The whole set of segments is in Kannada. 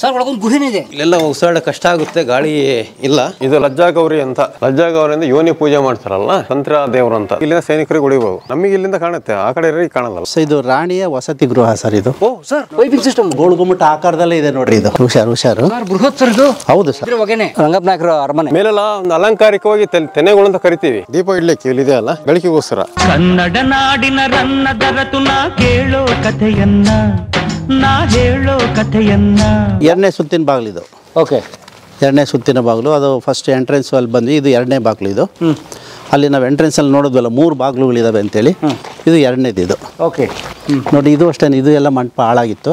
ಸರ್ ಒಳಗೊಂದು ಗುಹೆನೇ ಇದೆ. ಇಲ್ಲೆಲ್ಲ ಉಸಿರಾಡ ಕಷ್ಟ ಆಗುತ್ತೆ, ಗಾಳಿ ಇಲ್ಲ. ಇದು ಲಜ್ಜಾ ಗೌರಿ ಅಂತ. ಲಜ್ಜಾ ಗೌರಿ ಅಂದ್ರೆ ಯೋನಿ ಪೂಜೆ ಮಾಡ್ತಾರಲ್ಲ, ತಂತ್ರ ದೇವರು ಅಂತ. ಇಲ್ಲಿಂದ ಸೈನಿಕರಿಗೆ ಹೊಡಿಬಹುದು. ನಮಗೆ ಇಲ್ಲಿಂದ ಕಾಣುತ್ತೆ, ಆ ಕಡೆ ಕಾಣಲ್ಲ. ಸೊ ಇದು ರಾಣಿಯ ವಸತಿ ಗೃಹ ಸರ್. ಇದು ಓ ಸರ್, ಪೈಪಿಂಗ್ ಸಿಸ್ಟಮ್ ಗೋಳ್ಗುಮ್ಮಟ ಆಕಾರದಲ್ಲೇ ಇದೆ ನೋಡ್ರಿ. ಇದು ಹುಷಾರು ಬೃಹತ್ ಸರ್ ಇದು. ಹೌದು ಸರ್, ರಂಗಪ್ಪ ನಾಯಕರ ಅರಮನೆ. ಮೇಲೆಲ್ಲ ಒಂದು ಅಲಂಕಾರಿಕವಾಗಿ ತೆನೆಗಳು ಅಂತ ಕರಿತೀವಿ. ದೀಪ ಇಡ್ಲಿಕ್ಕೆ ಇಲ್ಲಿದೆ ಅಲ್ಲ, ಬೆಳಕಿಗೋಸ್ಕರ. ಕನ್ನಡ ನಾಡಿನ ರನ್ನ ದರತು ನಾ ಕೇಳೋ ಕಥೆಯನ್ನ, ನಾ ಹೇಳೋ ಕಥೆಯನ್ನ. ಎರಡನೇ ಸುತ್ತಿನ ಬಾಗಿಲು ಇದು. ಓಕೆ, ಎರಡನೇ ಸುತ್ತಿನ ಬಾಗಿಲು. ಅದು ಫಸ್ಟ್ ಎಂಟ್ರೆನ್ಸ್ ಅಲ್ಲಿ ಬಂದ್ವಿ. ಇದು ಎರಡನೇ ಬಾಗಿಲು. ಇದು ಅಲ್ಲಿ ನಾವು ಎಂಟ್ರೆನ್ಸ್ ಅಲ್ಲಿ ನೋಡಿದ್ವಲ್ಲ, 3 ಬಾಗಿಲುಗಳಿದಾವೆ ಅಂತೇಳಿ. ಇದು ಎರಡನೇದು. ಇದು ಓಕೆ ನೋಡಿ, ಇದು ಅಷ್ಟೇ. ಇದು ಎಲ್ಲ ಮಂಟಪ ಹಾಳಾಗಿತ್ತು.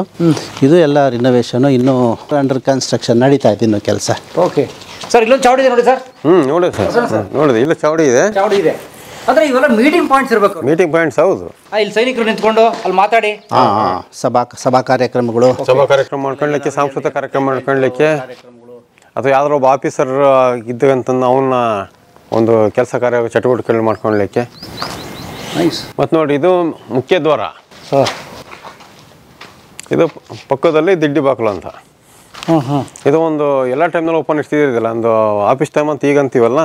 ಇದು ಎಲ್ಲ ರಿನೋವೇಷನ್, ಇನ್ನೂ ಅಂಡರ್ ಕನ್ಸ್ಟ್ರಕ್ಷನ್ ನಡೀತಾ ಇದೆ, ಇನ್ನು ಕೆಲಸ. ಓಕೆ ಸರ್, ಇಲ್ಲೊಂದು ಚಾವಡಿ ಇದೆ ನೋಡಿ ಸರ್. ನೋಡಿದೆ ಸರ್, ನೋಡಿದೆ. ಇಲ್ಲ ಚಾವಡಿ ಇದೆ. ಅಂದ್ರೆ ಇವೆಲ್ಲ ಮೀಟಿಂಗ್ ಪಾಯಿಂಟ್ಸ್ ಇರಬೇಕು. Meeting points. ಹೌದು, ಇಲ್ಲಿ ಸೈನಿಕರು ನಿಂತ್ಕೊಂಡು ಅಲ್ಲಿ ಮಾತಾಡಿ ಸಭಾ ಕಾರ್ಯಕ್ರಮಗಳು, ಸಭಾ ಕಾರ್ಯಕ್ರಮ ಮಾಡ್ಕೊಳ್ಳಿಕ್ಕೆ, ಸಾಂಸ್ಕೃತಿಕ ಕಾರ್ಯಕ್ರಮ ಮಾಡ್ಕೊಳ್ಳಿಕ್ಕೆ, ಅಥವಾ ಯಾವ್ದಾರ ಒಬ್ಬ ಆಫೀಸರ್ ಇದ್ದಂತ ಅವನ್ನ ಒಂದು ಕೆಲಸ ಕಾರ್ಯ ಚಟುವಟಿಕೆಗಳು ಮಾಡ್ಕೊಳ್ಳಿಕ್ಕೆ. ಮತ್ತು ನೋಡಿ, ಇದು ಮುಖ್ಯ ದ್ವಾರ. ಇದು ಪಕ್ಕದಲ್ಲಿ ದಿಡ್ಡಿ ಬಾಗಿಲು ಅಂತ. ಇದು ಒಂದು ಎಲ್ಲ ಟೈಮ್ನಲ್ಲಿ ಓಪನ್ ಇರ್ತಿದಿಲ್ಲ. ಒಂದು ಆಫೀಸ್ ಟೈಮ್ ಅಂತ ಈಗ ಅಂತೀವಲ್ಲ,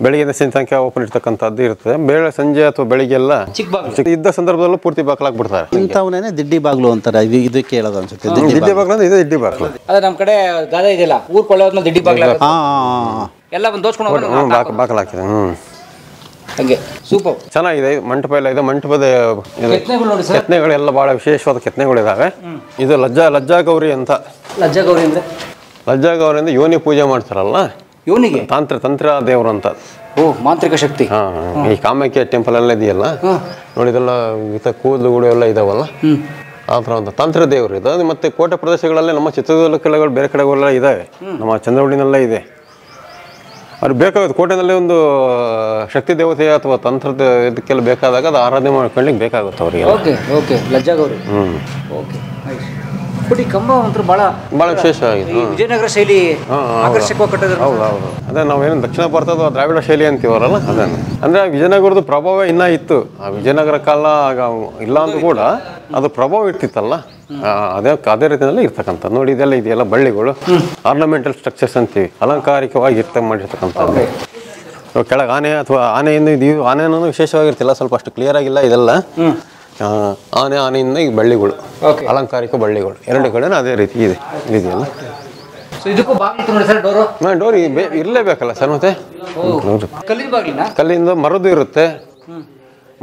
ಬೆಳಿಗ್ಗೆ ಸಂಖ್ಯೆ ಓಪನ್ ಇರ್ತಕ್ಕಂಥದ್ದು ಇರ್ತದೆ. ಸಂಜೆ ಅಥವಾ ಬೆಳಿಗ್ಗೆ ಎಲ್ಲ ಇದ್ದ ಸಂದರ್ಭದಲ್ಲೂ ಪೂರ್ತಿ ಬಾಗಿಲಾಗ್ಬಿಡ್ತಾರೆ. ಇಂಥವನ್ನೇ ದಿಡ್ಡಿ ಬಾಗಿಲು ಅಂತಾರೆ. ಇದು ಕೇಳೋದು ಅನ್ಸುತ್ತೆ. ದಿಡ್ಡಿ ಬಾಗಿಲು ಅಂದ್ರೆ ಇದೆ, ದಿಡ್ಡಿ ಬಾಗಿಲು. ಅದೇ ನಮ್ಮ ಕಡೆ ಗಾದೆ ಇದೆಯಲ್ಲ, ಊರ್ ಕೊಳ್ಳೋದ್ನ ದಿಡ್ಡಿ ಬಾಗಿಲು ಎಲ್ಲ ಬಂದು ದೋಚ್ಕೊಂಡು ಬಾಗಿಲು ಹಾಕಿದೆ. ಹಂಗೆ ಸೂಪರ್ ಚೆನ್ನಾಗಿದೆ. ಮಂಟಪ ಎಲ್ಲ ಇದೆ. ಮಂಟಪದ ಕೆತ್ತನೆಗಳೆಲ್ಲ ಬಹಳ ವಿಶೇಷವಾದ ಕೆತ್ತನೆಗಳಿದಾವೆ. ಇದು ಲಜ್ಜಾ ಗೌರಿ ಅಂತ. ಲಜ್ಜಾ ಗೌರಿ ಅಂದ್ರೆ ಯೋನಿ ಪೂಜೆ ಮಾಡ್ತಾರಲ್ಲ, ಯೋನಿಗೆ ತಂತ್ರ ದೇವರು ಅಂತ. ಓ, ಮಾಂತ್ರಿಕ ಶಕ್ತಿ. ಈ ಕಾಮಾಖ್ಯ ಟೆಂಪಲ್ ಎಲ್ಲ ಇದೆಯಲ್ಲ, ನೋಡಿದೆಲ್ಲ ಕೂದಲುಗಳು ಎಲ್ಲ ಇದಾವಲ್ಲ, ಆ ಥರ ಒಂದು ತಂತ್ರ ದೇವರು ಇದು. ಮತ್ತೆ ಕೋಟೆ ಪ್ರದೇಶಗಳಲ್ಲಿ ನಮ್ಮ ಚಿತ್ರದುರ್ಗ ಕೆಲಗಳು ಬೇರೆ ಕಡೆಗಳೆಲ್ಲ ಇದಾವೆ, ನಮ್ಮ ಚಂದ್ರವಳ್ಳಿನಲ್ಲೇ ಇದೆ. ಅವ್ರಿಗೆ ಬೇಕಾಗುತ್ತೆ. ಕೋಟೆನಲ್ಲಿ ಒಂದು ಶಕ್ತಿ ದೇವತೆ ಅಥವಾ ತಂತ್ರದ ಇದಕ್ಕೆಲ್ಲ ಬೇಕಾದಾಗ ಅದು ಆರಾಧನೆ ಮಾಡ್ಕೊಳ್ಳಿಕ್ಕೆ ಬೇಕಾಗುತ್ತೆ ಅವರಿಗೆ. ಓಕೆ ಲಜ್ಜಾ ಗೌರಿ. ಓಕೆ, ಬಟ್ ಈ ಕಂಬ ಒಂಥರ ಭಾಳ ವಿಶೇಷವಾಗಿದೆ. ವಿಜಯನಗರ ಶೈಲಿ ಆಕರ್ಷಕವಾಗಿ ಕಟ್ಟಿದ್ರು. ಹೌದು. ಅದೇ ನಾವೇನು ದಕ್ಷಿಣ ಭಾರತದ ದ್ರಾವಿಡ ಶೈಲಿ ಅಂತೀವರಲ್ಲ, ಅದನ್ನು. ಅಂದರೆ ವಿಜಯನಗರದ ಪ್ರಭಾವ ಇನ್ನೂ ಇತ್ತು. ಆ ವಿಜಯನಗರ ಕಾಲ ಇಲ್ಲ ಅಂದ್ರೂ ಕೂಡ ಅದು ಪ್ರಭಾವ ಇರ್ತಿತ್ತಲ್ಲ, ಅದೇ ರೀತಿಯಲ್ಲಿ ಇರ್ತಕ್ಕಂಥ. ನೋಡಿ, ಇದೆಲ್ಲ ಇದೆಯಲ್ಲ ಬಳ್ಳಿಗಳು, ಆರ್ನಮೆಂಟಲ್ ಸ್ಟ್ರಕ್ಚರ್ಸ್ ಅಂತೀವಿ, ಅಲಂಕಾರಿಕವಾಗಿ ಮಾಡಿರ್ತಕ್ಕಂಥದ್ದು. ಕೆಳಗೆ ಆನೆ ಅಥವಾ ಆನೆಯಿಂದ ಇದು ಆನೆನೂ ವಿಶೇಷವಾಗಿರ್ತಿಲ್ಲ, ಸ್ವಲ್ಪ ಅಷ್ಟು ಕ್ಲಿಯರ್ ಆಗಿಲ್ಲ ಇದೆಲ್ಲ. ಆನೆಯಿಂದ ಈ ಬಳ್ಳಿಗಳು, ಅಲಂಕಾರಿಕ ಬಳ್ಳಿಗಳು ಎರಡು ಕಡೆ ಅದೇ ರೀತಿ ಇದೆ. ಇದೆಯಲ್ಲ, ಡೋರ್ ಇರಲೇಬೇಕಲ್ಲ ಸರ್. ಮತ್ತೆ ಕಲ್ಲಿಂದ ಮರದ್ದು ಇರುತ್ತೆ.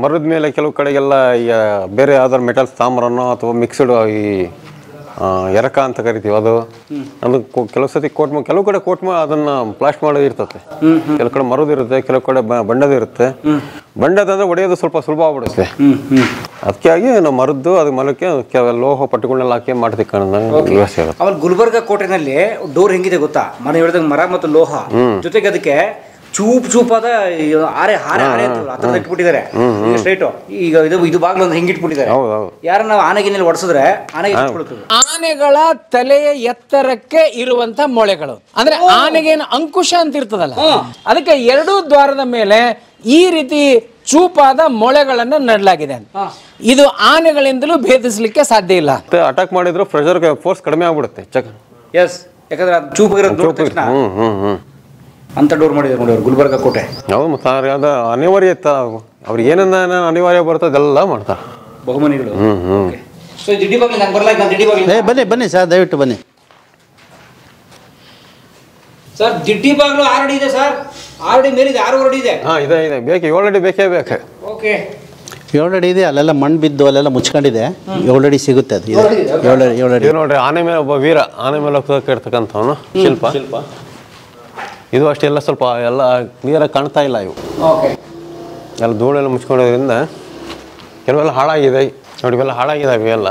ಮರದ ಮೇಲೆ ಕೆಲವು ಕಡೆಗೆಲ್ಲ ಈಗ ಬೇರೆ ಯಾವ್ದಾರು ಮೆಟಲ್ಸ್, ತಾಮ್ರನೋ ಅಥವಾ ಮಿಕ್ಸ್ಡ್ ಈ ಎರಕ ಅಂತ ಕರಿತೀವಿ, ಅದು ಕೆಲವು ಸತಿ ಕೆಲವು ಕಡೆ ಅದನ್ನ ಪ್ಲಾಸ್ಟ್ ಮಾಡೋದು ಇರ್ತದೆ. ಕೆಲವು ಕಡೆ ಮರದ್ದು ಇರುತ್ತೆ, ಕೆಲವು ಕಡೆ ಬಂಡದ ಇರುತ್ತೆ. ಬಂಡದಂದ್ರೆ ಒಡೆಯೋದು ಸ್ವಲ್ಪ ಸುಲಭ ಆಗ್ಬಿಡುತ್ತೆ. ಅದಕ್ಕಾಗಿ ನಾವು ಮರದ್ದು ಅದು ಮಲಕ್ಕೆ ಲೋಹ ಪಟ್ಟುಗಳನ್ನೆಲ್ಲ ಹಾಕಿ ಮಾಡ್ತೀವಿ ವ್ಯವಸ್ಥೆ ಇರುತ್ತೆ. ಆಮೇಲೆ ಗುಲ್ಬರ್ಗ ಕೋಟೆನಲ್ಲಿ ಡೋರ್ ಹೆಂಗಿದೆ ಗೊತ್ತಾ? ಮನೆ ಹೇಳಿದಾಗ ಮರ ಮತ್ತು ಲೋಹ ಜೊತೆಗೆ ಅದಕ್ಕೆ ಚೂಪಾದ ಆರೆ ಇಟ್ಬಿಟ್ಟಿದ್ದಾರೆ ಸ್ಟ್ರೈಟ್. ಈಗ ಇದು ಬಾಗ್ಲು ಒಂದು ಹಿಂಗಿಟ್ಬಿಟ್ಟಿದ್ದಾರೆ. ಯಾರನ್ನ ಆನೆಗಿನಲ್ಲಿ ಒಡಿಸಿದ್ರೆ ಆನೆಗಳ ತಲೆಯ ಎತ್ತರಕ್ಕೆ ಇರುವಂತ ಮೊಳೆಗಳು, ಅಂದ್ರೆ ಆನೆಗೇನು ಅಂಕುಶ ಅಂತ ಇರ್ತದಲ್ಲ, ಅದಕ್ಕೆ 2 ದ್ವಾರದ ಮೇಲೆ ಈ ರೀತಿ ಚೂಪಾದ ಮೊಳೆಗಳನ್ನು ನೆಡಲಾಗಿದೆ. ಇದು ಆನೆಗಳಿಂದಲೂ ಭೇದಿಸಲಿಕ್ಕೆ ಸಾಧ್ಯ ಇಲ್ಲ. ಅಟ್ಯಾಕ್ ಮಾಡಿದ್ರು ಪ್ರೆಷರ್ ಫೋರ್ಸ್ ಕಡಿಮೆ ಆಗ್ಬಿಡುತ್ತೆ. ಯಾಕಂದ್ರೆ ಚೂಪಾಗಿರೋದು ಅಂತ ಡೋರ್ ಮಾಡಿದ್ರು ನೋಡಿ ಗುಲ್ಬರ್ಗ ಕೋಟೆ. ಹೌದು, ಮತ್ತೆ ಅದು ಅನಿವಾರ್ಯತೆ. ಅವ್ರಿಗೆ ಏನನ್ನ ಅನಿವಾರ್ಯ ಬರ್ತದೆ ಅದೆಲ್ಲ ಮಾಡ್ತಾರೆ. ಬಹುಮನಿಗಳು. ಬನ್ನಿ ಸರ್, ದಯವಿಟ್ಟು ಬನ್ನಿ ಸರ್. ದಿಡ್ಡಿ ಬಾಗಿಲು 6 ಅಡಿ ಇದೆ ಸರ್. 6 ಅಡಿ ಮೇಲಿದೆ, 6 ಅಡಿ ಇದೆ. ಇದೆ. ಬೇಕು 7 ಅಡಿ ಬೇಕೇ ಬೇಕು. ಓಕೆ, 7 ಅಡಿ ಇದೆ. ಅಲ್ಲೆಲ್ಲ ಮಣ್ಣು ಬಿದ್ದು ಅಲ್ಲೆಲ್ಲ ಮುಚ್ಕೊಂಡಿದೆ. 7 ಅಡಿ ಸಿಗುತ್ತೆ ಅದು. 7 ಅಡಿ ನೋಡ್ರಿ, ಆನೆ ಮೇಲೆ ಒಬ್ಬ ವೀರ ಆನೆ ಮೇಲೆ ಇರ್ತಕ್ಕಂಥವನು ಶಿಲ್ಪ. ಇದು ಅಷ್ಟೆಲ್ಲ ಸ್ವಲ್ಪ ಎಲ್ಲ ಕ್ಲಿಯರಾಗಿ ಕಾಣ್ತಾ ಇಲ್ಲ. ಇವು ಎಲ್ಲ ಧೂಳೆಲ್ಲ ಮುಚ್ಕೊಳ್ಳೋದ್ರಿಂದ ಕೆಲವೆಲ್ಲ ಹಾಳಾಗಿದೆ. ನೋಡಿ, ಇವೆಲ್ಲ ಹಾಳಾಗಿದ್ದಾವೆ. ಇವೆಲ್ಲ